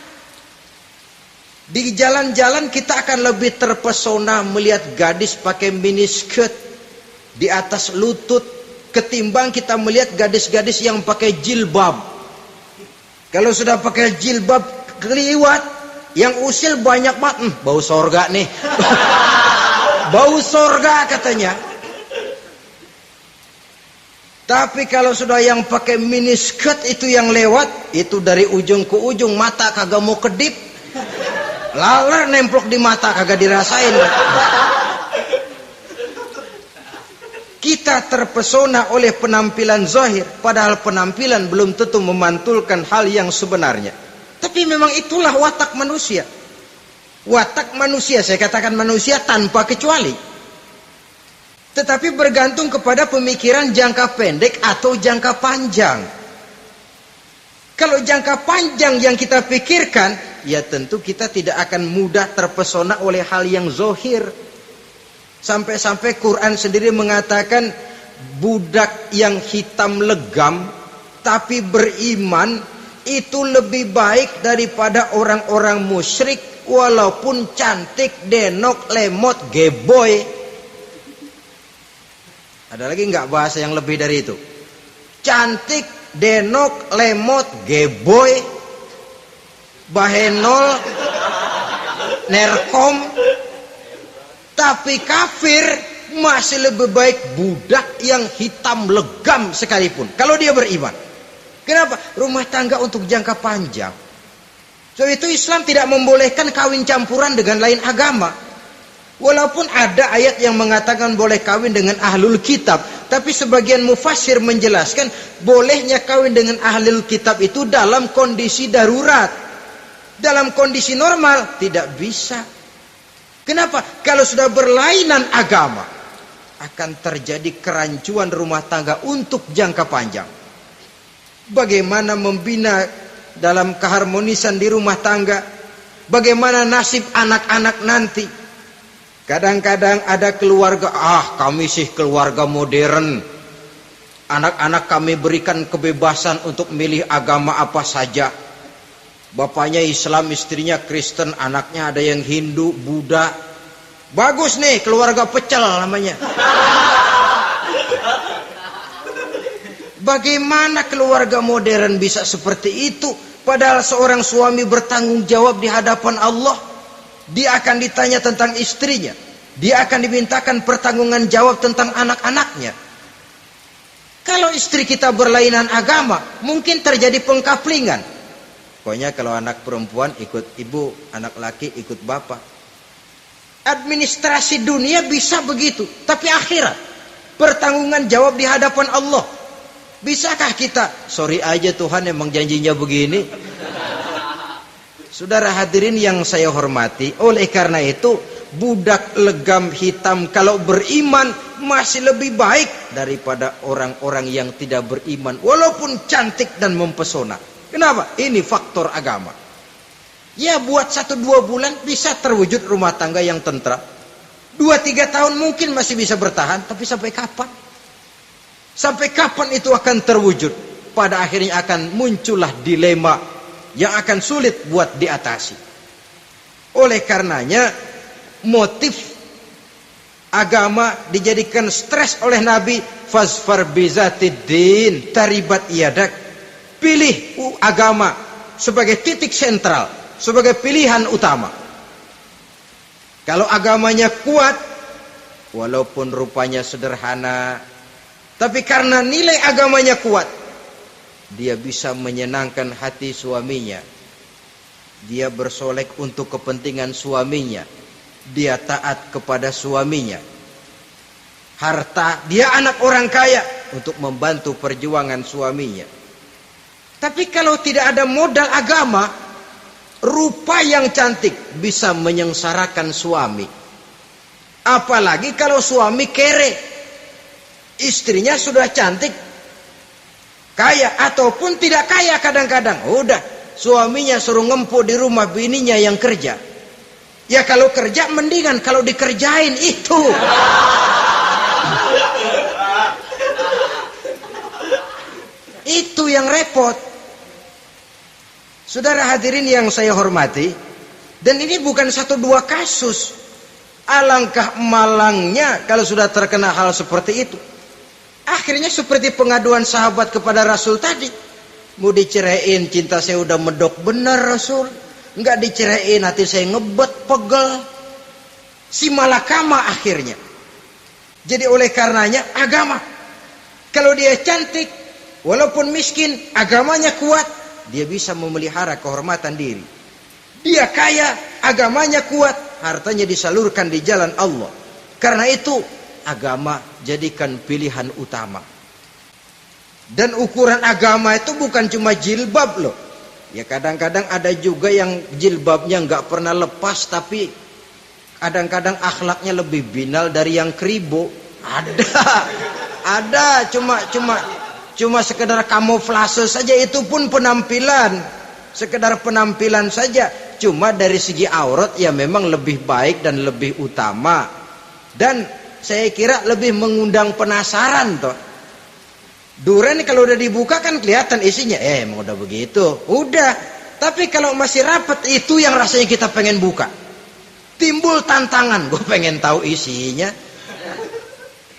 Di jalan-jalan kita akan lebih terpesona melihat gadis pakai miniskirt di atas lutut ketimbang kita melihat gadis-gadis yang pakai jilbab. Kalau sudah pakai jilbab keliwat, yang usil banyak banget, bau sorga nih. Bau sorga katanya. Tapi kalau sudah yang pakai miniskirt itu yang lewat, itu dari ujung ke ujung mata kagak mau kedip. Laler nemplok di mata kagak dirasain. Kita terpesona oleh penampilan zahir, padahal penampilan belum tentu memantulkan hal yang sebenarnya. Tapi memang itulah watak manusia. Watak manusia, saya katakan manusia tanpa kecuali. Tetapi bergantung kepada pemikiran jangka pendek atau jangka panjang. Kalau jangka panjang yang kita pikirkan, ya tentu kita tidak akan mudah terpesona oleh hal yang zahir. Sampai-sampai Quran sendiri mengatakan budak yang hitam legam tapi beriman itu lebih baik daripada orang-orang musyrik walaupun cantik, denok, lemot, geboy. Ada lagi nggak bahasa yang lebih dari itu? Cantik, denok, lemot, geboy, bahenol, nerkom. Tapi kafir masih lebih baik budak yang hitam legam sekalipun. Kalau dia beriman. Kenapa? Rumah tangga untuk jangka panjang. So itu Islam tidak membolehkan kawin campuran dengan lain agama. Walaupun ada ayat yang mengatakan boleh kawin dengan ahlul kitab. Tapi sebagian mufassir menjelaskan bolehnya kawin dengan ahlul kitab itu dalam kondisi darurat. Dalam kondisi normal tidak bisa. Kenapa? Kalau sudah berlainan agama, akan terjadi kerancuan rumah tangga untuk jangka panjang. Bagaimana membina dalam keharmonisan di rumah tangga? Bagaimana nasib anak-anak nanti? Kadang-kadang ada keluarga, kami sih keluarga modern. Anak-anak kami berikan kebebasan untuk milih agama apa saja. Bapaknya Islam, istrinya Kristen, anaknya ada yang Hindu, Buddha. Bagus nih, keluarga pecel namanya. Bagaimana keluarga modern bisa seperti itu? Padahal seorang suami bertanggung jawab di hadapan Allah. Dia akan ditanya tentang istrinya. Dia akan dimintakan pertanggungan jawab tentang anak-anaknya. Kalau istri kita berlainan agama, mungkin terjadi pengkaplingan. Pokoknya kalau anak perempuan ikut ibu, anak laki ikut bapak. Administrasi dunia bisa begitu, tapi akhirat, pertanggungan jawab di hadapan Allah. Bisakah kita? Sorry aja Tuhan emang janjinya begini. Saudara hadirin yang saya hormati, oleh karena itu budak legam hitam kalau beriman masih lebih baik daripada orang-orang yang tidak beriman walaupun cantik dan mempesona. Kenapa? Ini faktor agama. Ya buat 1-2 bulan bisa terwujud rumah tangga yang tentram. 2-3 tahun mungkin masih bisa bertahan, tapi sampai kapan? Sampai kapan itu akan terwujud? Pada akhirnya akan muncullah dilema yang akan sulit buat diatasi. Oleh karenanya motif agama dijadikan stres oleh Nabi. Fasfar bizatiddin taribat yadak. Pilih agama sebagai titik sentral, sebagai pilihan utama. Kalau agamanya kuat, walaupun rupanya sederhana, tapi karena nilai agamanya kuat, dia bisa menyenangkan hati suaminya. Dia bersolek untuk kepentingan suaminya. Dia taat kepada suaminya. Harta, dia anak orang kaya untuk membantu perjuangan suaminya. Tapi kalau tidak ada modal agama, rupa yang cantik bisa menyengsarakan suami. Apalagi kalau suami kere. Istrinya sudah cantik, kaya ataupun tidak kaya kadang-kadang. Udah, suaminya suruh ngempuk di rumah, bininya yang kerja. Ya kalau kerja mendingan kalau dikerjain itu. Itu yang repot. Saudara hadirin yang saya hormati, dan ini bukan satu dua kasus. Alangkah malangnya kalau sudah terkena hal seperti itu. Akhirnya seperti pengaduan sahabat kepada Rasul tadi. Mau diceraiin, cinta saya udah medok benar Rasul. Enggak diceraiin, hati saya ngebet, pegel. Si malakama akhirnya. Jadi oleh karenanya agama. Kalau dia cantik, walaupun miskin, agamanya kuat, dia bisa memelihara kehormatan diri. Dia kaya, agamanya kuat, hartanya disalurkan di jalan Allah. Karena itu agama jadikan pilihan utama. Dan ukuran agama itu bukan cuma jilbab loh. Ya kadang-kadang ada juga yang jilbabnya nggak pernah lepas, tapi kadang-kadang akhlaknya lebih binal dari yang kribo. Ada cuma sekedar kamuflase saja, itu pun penampilan. Sekedar penampilan saja. Cuma dari segi aurat ya memang lebih baik dan lebih utama. Dan saya kira lebih mengundang penasaran toh. Duren kalau udah dibuka kan kelihatan isinya. Emang udah begitu. Udah. Tapi kalau masih rapat, itu yang rasanya kita pengen buka. Timbul tantangan. Gue pengen tahu isinya.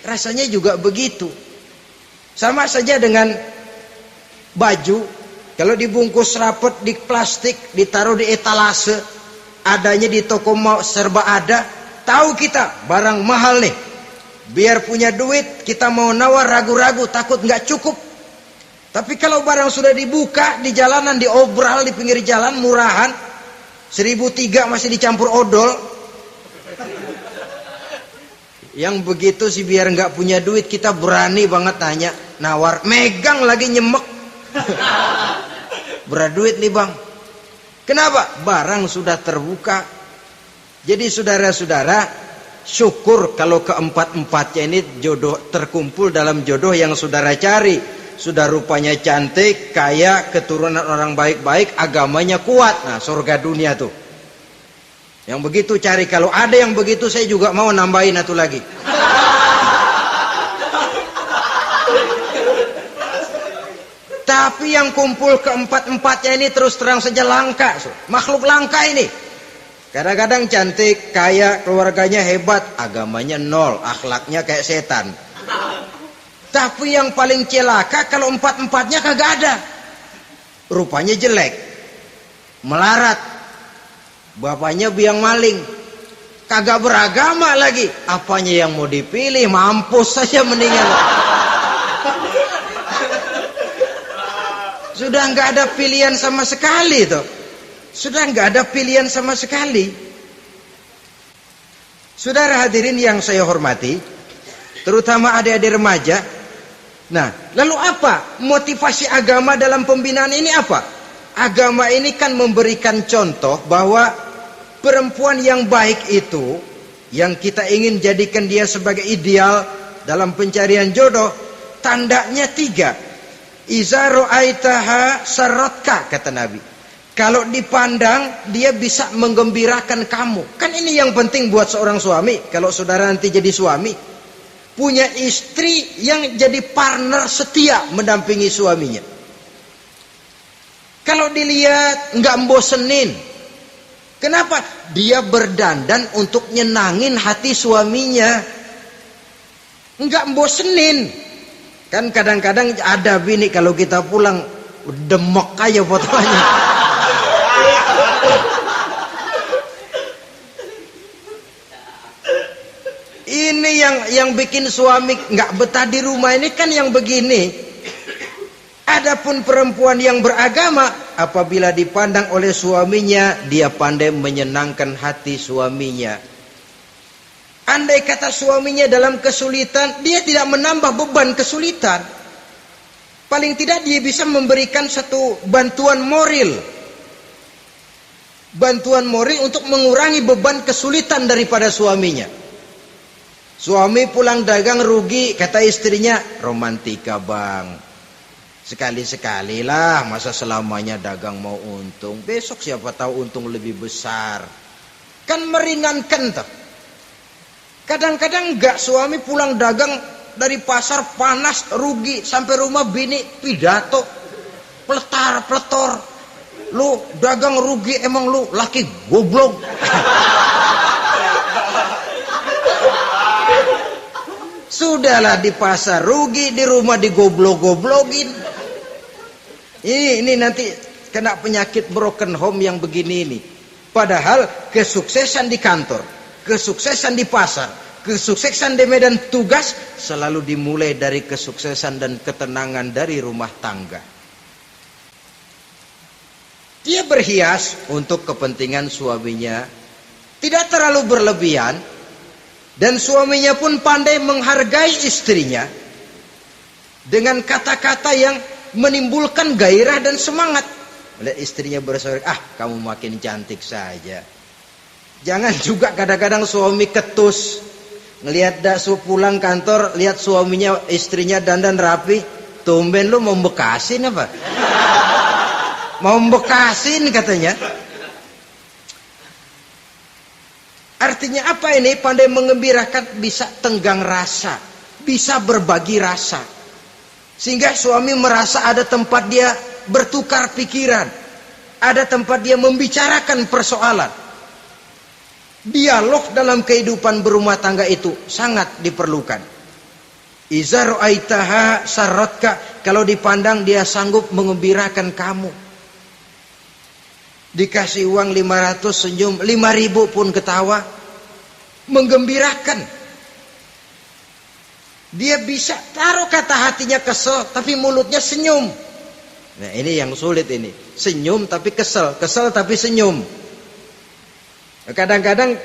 Rasanya juga begitu. Sama saja dengan baju. Kalau dibungkus rapat di plastik, ditaruh di etalase, adanya di toko mau serba ada. Tahu kita barang mahal nih. Biar punya duit, kita mau nawar ragu-ragu, takut nggak cukup. Tapi kalau barang sudah dibuka di jalanan, diobral di pinggir jalan, murahan, 1.003 masih dicampur odol. Yang begitu sih biar nggak punya duit, kita berani banget tanya, nawar, megang lagi nyemek. Berat duit nih bang. Kenapa? Barang sudah terbuka. Jadi saudara-saudara, syukur kalau keempat-empatnya ini jodoh terkumpul dalam jodoh yang saudara cari. Sudah rupanya cantik, kaya, keturunan orang baik-baik, agamanya kuat. Nah, surga dunia tuh. Yang begitu cari. Kalau ada yang begitu, saya juga mau nambahin satu lagi. Tapi yang kumpul keempat-empatnya ini terus terang saja langka. Makhluk langka ini. Kadang-kadang cantik, kaya, keluarganya hebat, agamanya nol, akhlaknya kayak setan. Tapi yang paling celaka kalau empat-empatnya kagak ada. Rupanya jelek, melarat, bapaknya biang maling, kagak beragama lagi. Apanya yang mau dipilih? Mampus saja mendingan. Sudah nggak ada pilihan sama sekali tuh. Sudah nggak ada pilihan sama sekali. Saudara hadirin yang saya hormati, terutama adik-adik remaja. Nah, lalu apa motivasi agama dalam pembinaan ini apa? Agama ini kan memberikan contoh bahwa perempuan yang baik itu, yang kita ingin jadikan dia sebagai ideal dalam pencarian jodoh, tandanya 3. Iza ra'aitaha sarratka, kata Nabi. Kalau dipandang, dia bisa menggembirakan kamu. Kan ini yang penting buat seorang suami. Kalau saudara nanti jadi suami, punya istri yang jadi partner setia mendampingi suaminya. Kalau dilihat nggak membosenin, Kenapa? Dia berdandan untuk nyenangin hati suaminya. Enggak bosenin. Kan kadang-kadang ada bini kalau kita pulang demek aja fotonya. Ini yang bikin suami enggak betah di rumah ini kan yang begini. Adapun perempuan yang beragama, apabila dipandang oleh suaminya, dia pandai menyenangkan hati suaminya. Andai kata suaminya dalam kesulitan, dia tidak menambah beban kesulitan. Paling tidak dia bisa memberikan satu bantuan moral. Bantuan moral untuk mengurangi beban kesulitan daripada suaminya. Suami pulang dagang rugi, kata istrinya, romantika bang. Sekali-sekali lah, masa selamanya dagang mau untung. Besok siapa tahu untung lebih besar. Kan meringankan tuh. Kadang-kadang enggak, suami pulang dagang dari pasar panas, rugi. Sampai rumah bini pidato. Peletar-peletor. Lu dagang rugi, emang lu laki goblok. Sudahlah di pasar rugi, di rumah digoblok-goblokin. Ini nanti kena penyakit broken home yang begini ini. Padahal kesuksesan di kantor, kesuksesan di pasar, kesuksesan di medan tugas selalu dimulai dari kesuksesan dan ketenangan dari rumah tangga. Dia berhias untuk kepentingan suaminya, tidak terlalu berlebihan, dan suaminya pun pandai menghargai istrinya dengan kata-kata yang menimbulkan gairah dan semangat. Lihat istrinya bersorak, kamu makin cantik saja. Jangan juga kadang-kadang suami ketus. Ngelihat daksu pulang kantor, lihat suaminya, istrinya dandan rapi. Tumben lu mau bekasin apa? Mau bekasin katanya. Artinya apa ini? Pandai mengembirakan, bisa tenggang rasa, bisa berbagi rasa. Sehingga suami merasa ada tempat dia bertukar pikiran. Ada tempat dia membicarakan persoalan. Dialog dalam kehidupan berumah tangga itu sangat diperlukan. Iza ra'aitaha sarratka, kalau dipandang dia sanggup mengembirakan kamu. Dikasih uang 500 senyum, 5.000 pun ketawa. Menggembirakan. Dia bisa taruh kata hatinya kesel, tapi mulutnya senyum. Nah ini yang sulit ini. Senyum tapi kesel, kesel tapi senyum. Kadang-kadang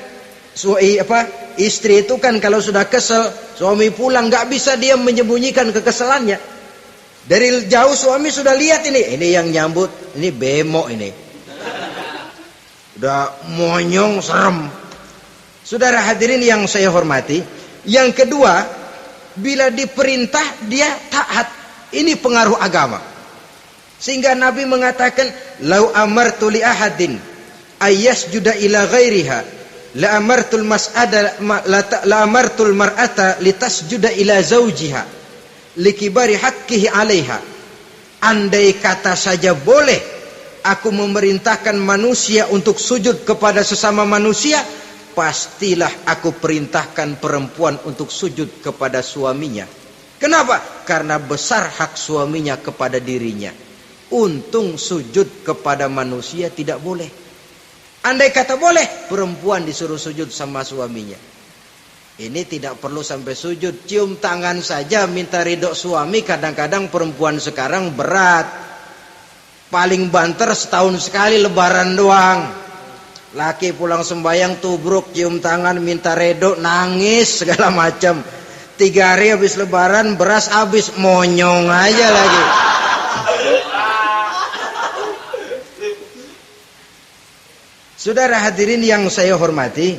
istri itu kan kalau sudah kesel, suami pulang nggak bisa dia menyembunyikan kekesalannya. Dari jauh suami sudah lihat ini yang nyambut, ini bemo ini. Udah monyong serem. Saudara hadirin yang saya hormati, yang kedua, bila diperintah dia taat. Ini pengaruh agama. Sehingga Nabi mengatakan, "Lau amartu li ahadin ayyasjuda ila ghairiha, la amartul mar'ata litasjuda ila zawjiha likibari haqqihi 'alaiha." Andai kata saja boleh aku memerintahkan manusia untuk sujud kepada sesama manusia, pastilah aku perintahkan perempuan untuk sujud kepada suaminya. Kenapa? Karena besar hak suaminya kepada dirinya. Untung sujud kepada manusia tidak boleh. Andai kata boleh, perempuan disuruh sujud sama suaminya. Ini tidak perlu sampai sujud, cium tangan saja minta ridho suami. Kadang-kadang perempuan sekarang berat. Paling banter setahun sekali lebaran doang. Laki pulang sembahyang tubruk, cium tangan, minta redo, nangis segala macam. 3 hari habis lebaran, beras habis, monyong aja lagi. Saudara hadirin yang saya hormati,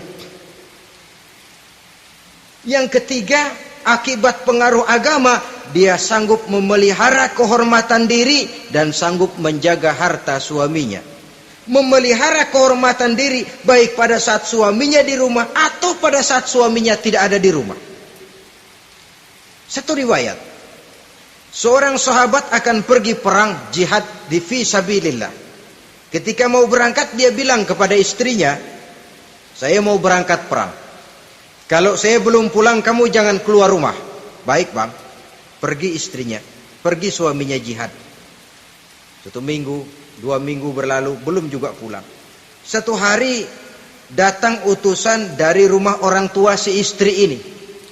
yang ketiga, akibat pengaruh agama, dia sanggup memelihara kehormatan diri dan sanggup menjaga harta suaminya. Memelihara kehormatan diri baik pada saat suaminya di rumah atau pada saat suaminya tidak ada di rumah. Satu riwayat, seorang sahabat akan pergi perang jihad di fi sabilillah. Ketika mau berangkat dia bilang kepada istrinya, saya mau berangkat perang. Kalau saya belum pulang kamu jangan keluar rumah. Baik bang. Pergi istrinya, pergi suaminya jihad. 1 minggu, 2 minggu berlalu, belum juga pulang. Satu hari datang utusan dari rumah orang tua si istri ini.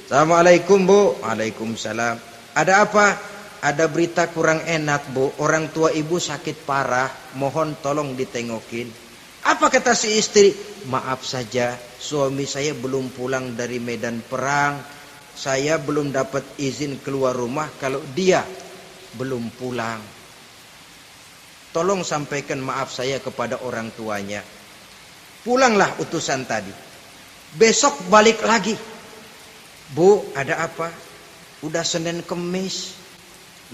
Assalamualaikum bu. Waalaikumsalam. Ada apa? Ada berita kurang enak bu. Orang tua ibu sakit parah. Mohon tolong ditengokin. Apa kata si istri? Maaf saja, suami saya belum pulang dari medan perang. Saya belum dapat izin keluar rumah kalau dia belum pulang. Tolong sampaikan maaf saya kepada orang tuanya. Pulanglah utusan tadi. Besok balik lagi. Bu, ada apa? Udah Senin Kemis.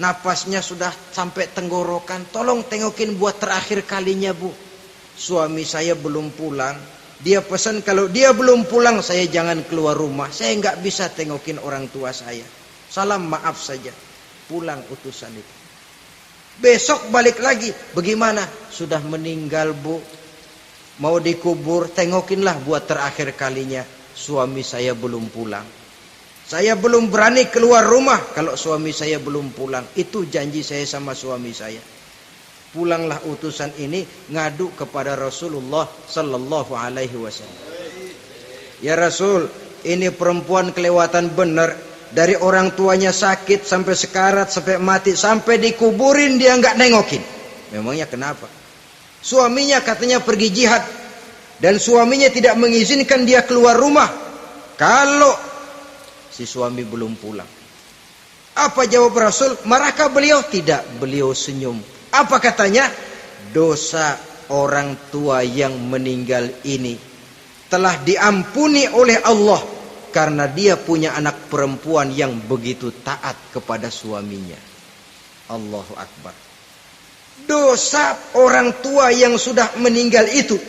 Napasnya sudah sampai tenggorokan. Tolong tengokin buat terakhir kalinya bu. Suami saya belum pulang. Dia pesan kalau dia belum pulang saya jangan keluar rumah. Saya nggak bisa tengokin orang tua saya. Salam maaf saja. Pulang utusan itu. Besok balik lagi. Bagaimana? Sudah meninggal bu. Mau dikubur. Tengokinlah buat terakhir kalinya. Suami saya belum pulang. Saya belum berani keluar rumah kalau suami saya belum pulang. Itu janji saya sama suami saya. Pulanglah utusan ini ngadu kepada Rasulullah sallallahu alaihi wasallam. Ya Rasul, ini perempuan kelewatan benar. Dari orang tuanya sakit sampai sekarat, sampai mati, sampai dikuburin dia nggak nengokin. Memangnya kenapa? Suaminya katanya pergi jihad dan suaminya tidak mengizinkan dia keluar rumah kalau si suami belum pulang. Apa jawab Rasul? Marahkah beliau? Tidak, beliau senyum. Apa katanya? Dosa orang tua yang meninggal ini telah diampuni oleh Allah karena dia punya anak perempuan yang begitu taat kepada suaminya. Allahu Akbar. Dosa orang tua yang sudah meninggal itu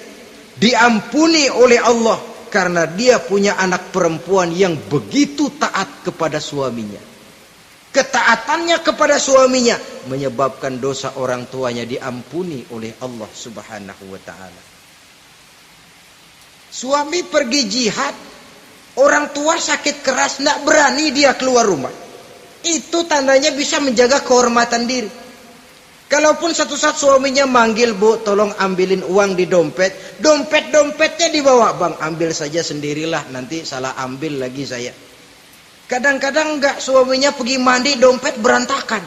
diampuni oleh Allah karena dia punya anak perempuan yang begitu taat kepada suaminya. Ketaatannya kepada suaminya menyebabkan dosa orang tuanya diampuni oleh Allah Subhanahu wa taala. Suami pergi jihad, orang tua sakit keras, tidak berani dia keluar rumah. Itu tandanya bisa menjaga kehormatan diri. Kalaupun satu saat suaminya manggil, bu, tolong ambilin uang di dompet. Dompetnya dibawa, bang, ambil saja sendirilah, nanti salah ambil lagi saya. Kadang-kadang enggak, suaminya pergi mandi, dompet berantakan.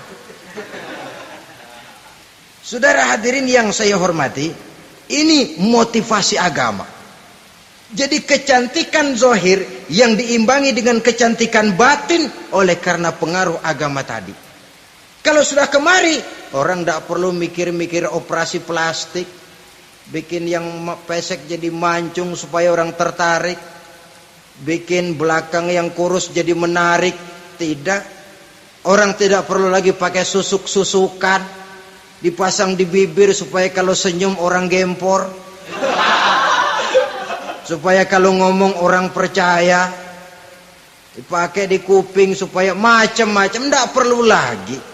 Saudara hadirin yang saya hormati, ini motivasi agama. Jadi kecantikan zahir yang diimbangi dengan kecantikan batin oleh karena pengaruh agama tadi. Kalau sudah kemari, orang tidak perlu mikir-mikir operasi plastik, bikin yang pesek jadi mancung supaya orang tertarik, bikin belakang yang kurus jadi menarik. Tidak. Orang tidak perlu lagi pakai susuk-susukan, dipasang di bibir supaya kalau senyum orang gempor, supaya kalau ngomong orang percaya, dipakai di kuping supaya macam-macam. Tidak perlu lagi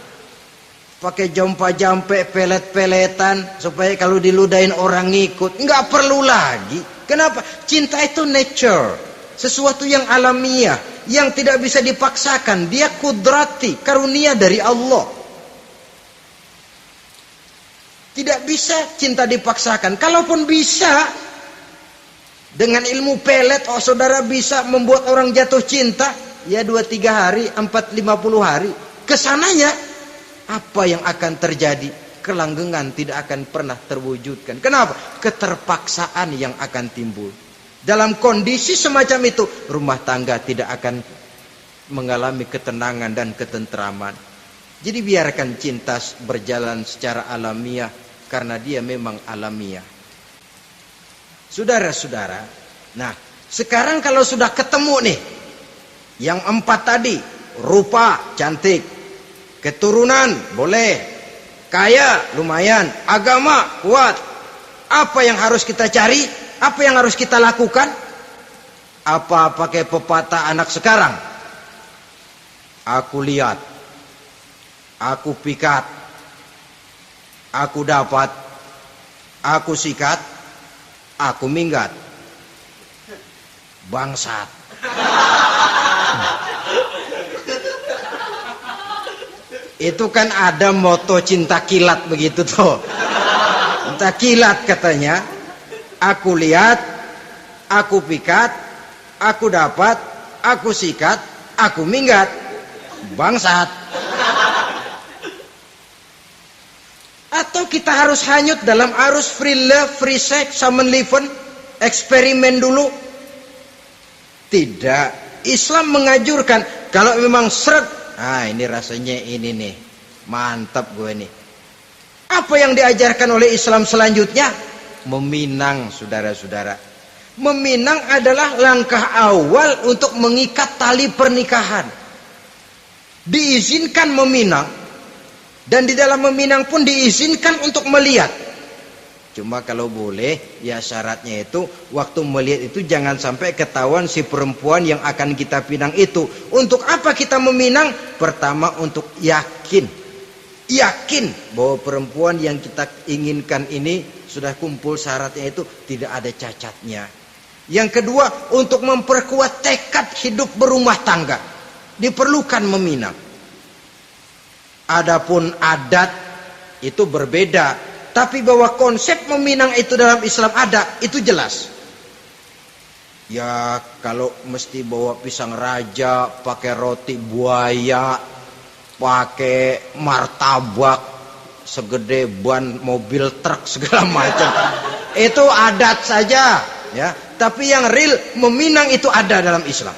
pakai jampa-jampe, pelet-peletan supaya kalau diludahin orang ngikut. Enggak perlu lagi. Kenapa? Cinta itu nature, sesuatu yang alamiah, yang tidak bisa dipaksakan. Dia kudrati, karunia dari Allah. Tidak bisa cinta dipaksakan. Kalaupun bisa, dengan ilmu pelet, oh saudara bisa membuat orang jatuh cinta, ya 2-3 hari, 4-50 hari. Kesananya apa yang akan terjadi? Kelanggengan tidak akan pernah terwujudkan. Kenapa? Keterpaksaan yang akan timbul. Dalam kondisi semacam itu, rumah tangga tidak akan mengalami ketenangan dan ketentraman. Jadi biarkan cinta berjalan secara alamiah, karena dia memang alamiah. Saudara-saudara, nah sekarang kalau sudah ketemu nih, yang 4 tadi, rupa cantik, keturunan boleh, kaya lumayan, agama kuat. Apa yang harus kita cari? Apa yang harus kita lakukan? Apa pakai pepatah anak sekarang? Aku lihat, aku pikat, aku dapat, aku sikat, aku minggat. Bangsat. Itu kan ada moto cinta kilat begitu tuh. Cinta kilat katanya. Aku lihat, aku pikat, aku dapat, aku sikat, aku minggat. Bangsat. Atau kita harus hanyut dalam arus free love, free sex, summon living, eksperimen dulu? Tidak. Islam mengajurkan kalau memang seret, ini rasanya ini nih, mantap gue nih. Apa yang diajarkan oleh Islam selanjutnya? Meminang, saudara-saudara. Meminang adalah langkah awal untuk mengikat tali pernikahan. Diizinkan meminang, dan di dalam meminang pun diizinkan untuk melihat. Cuma kalau boleh, ya syaratnya itu waktu melihat itu jangan sampai ketahuan si perempuan yang akan kita pinang itu. Untuk apa kita meminang? Pertama, untuk yakin bahwa perempuan yang kita inginkan ini sudah kumpul syaratnya itu, tidak ada cacatnya. Yang kedua, untuk memperkuat tekad hidup berumah tangga, diperlukan meminang. Adapun adat itu berbeda, tapi bahwa konsep meminang itu dalam Islam ada, itu jelas. Ya kalau mesti bawa pisang raja, pakai roti buaya, pakai martabak segede ban mobil truk segala macam, itu adat saja, ya. Tapi yang real meminang itu ada dalam Islam.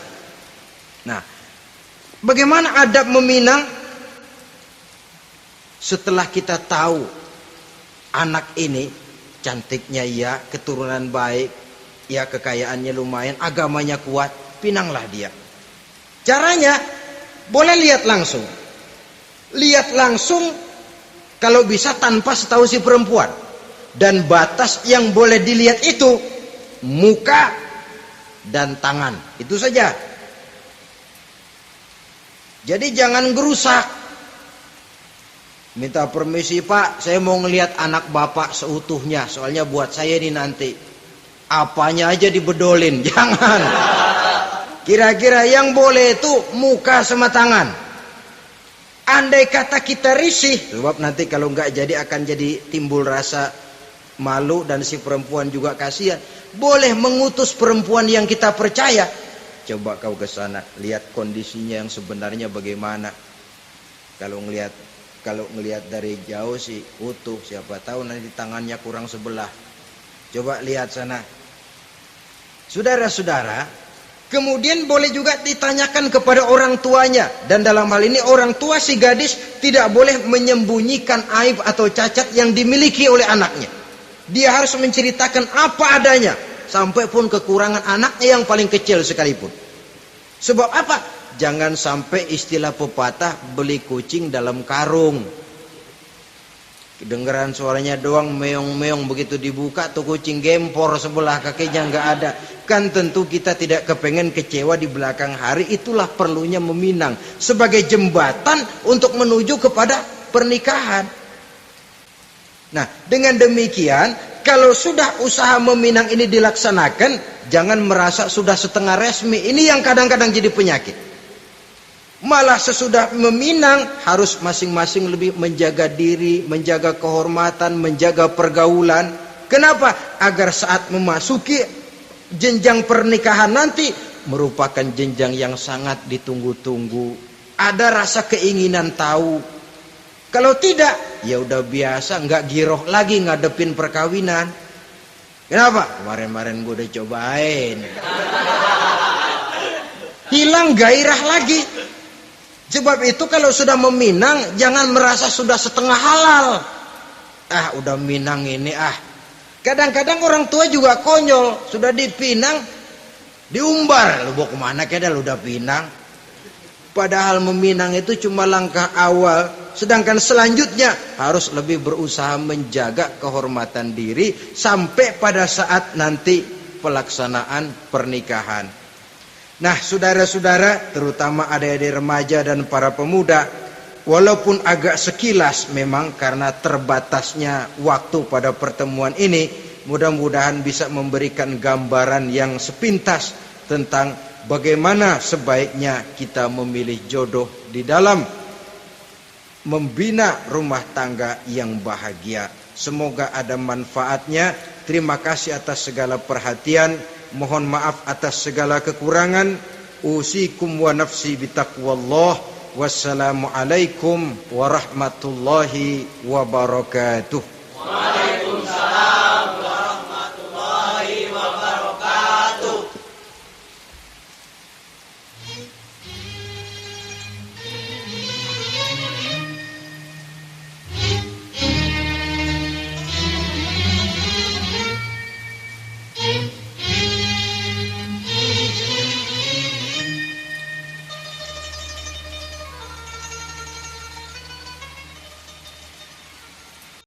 Nah, bagaimana adab meminang? Setelah kita tahu anak ini cantiknya ya, keturunan baik, ya kekayaannya lumayan, agamanya kuat, pinanglah dia. Caranya boleh lihat langsung. Lihat langsung kalau bisa tanpa setahu si perempuan. Dan batas yang boleh dilihat itu muka dan tangan. Itu saja. Jadi jangan gerusak. Minta permisi Pak, saya mau ngelihat anak Bapak seutuhnya. Soalnya buat saya ini nanti. Apanya aja dibedolin. Jangan. Kira-kira yang boleh itu muka sama tangan. Andai kata kita risih, sebab nanti kalau nggak jadi akan jadi timbul rasa malu dan si perempuan juga kasihan. Boleh mengutus perempuan yang kita percaya. Coba kau ke sana, lihat kondisinya yang sebenarnya bagaimana. Kalau ngelihat dari jauh sih utuh, siapa tahu nanti tangannya kurang sebelah. Coba lihat sana. Saudara-saudara, kemudian boleh juga ditanyakan kepada orang tuanya. Dan dalam hal ini orang tua si gadis tidak boleh menyembunyikan aib atau cacat yang dimiliki oleh anaknya. Dia harus menceritakan apa adanya, sampai pun kekurangan anaknya yang paling kecil sekalipun. Sebab apa? Jangan sampai istilah pepatah beli kucing dalam karung. Kedengeran suaranya doang meong-meong, begitu dibuka tuh kucing gempor sebelah kakinya nggak ada. Kan tentu kita tidak kepengen kecewa di belakang hari. Itulah perlunya meminang sebagai jembatan untuk menuju kepada pernikahan. Nah, dengan demikian kalau sudah usaha meminang ini dilaksanakan, jangan merasa sudah setengah resmi. Ini yang kadang-kadang jadi penyakit. Malah sesudah meminang harus masing-masing lebih menjaga diri, menjaga kehormatan, menjaga pergaulan. Kenapa? Agar saat memasuki jenjang pernikahan nanti merupakan jenjang yang sangat ditunggu-tunggu. Ada rasa keinginan tahu. Kalau tidak, ya udah biasa, nggak giroh lagi ngadepin perkawinan. Kenapa? Kemarin-kemarin gue udah cobain. Hilang gairah lagi. Sebab itu kalau sudah meminang, jangan merasa sudah setengah halal. Udah minang ini Kadang-kadang orang tua juga konyol. Sudah dipinang, diumbar. Lu mau kemana keda lu udah pinang? Padahal meminang itu cuma langkah awal. Sedangkan selanjutnya harus lebih berusaha menjaga kehormatan diri sampai pada saat nanti pelaksanaan pernikahan. Nah, saudara-saudara, terutama adik-adik remaja dan para pemuda, walaupun agak sekilas memang karena terbatasnya waktu pada pertemuan ini, mudah-mudahan bisa memberikan gambaran yang sepintas tentang bagaimana sebaiknya kita memilih jodoh di dalam membina rumah tangga yang bahagia. Semoga ada manfaatnya. Terima kasih atas segala perhatian. Mohon maaf atas segala kekurangan. Usikum wa nafsi bitaqwallah. Wassalamualaikum warahmatullahi wabarakatuh.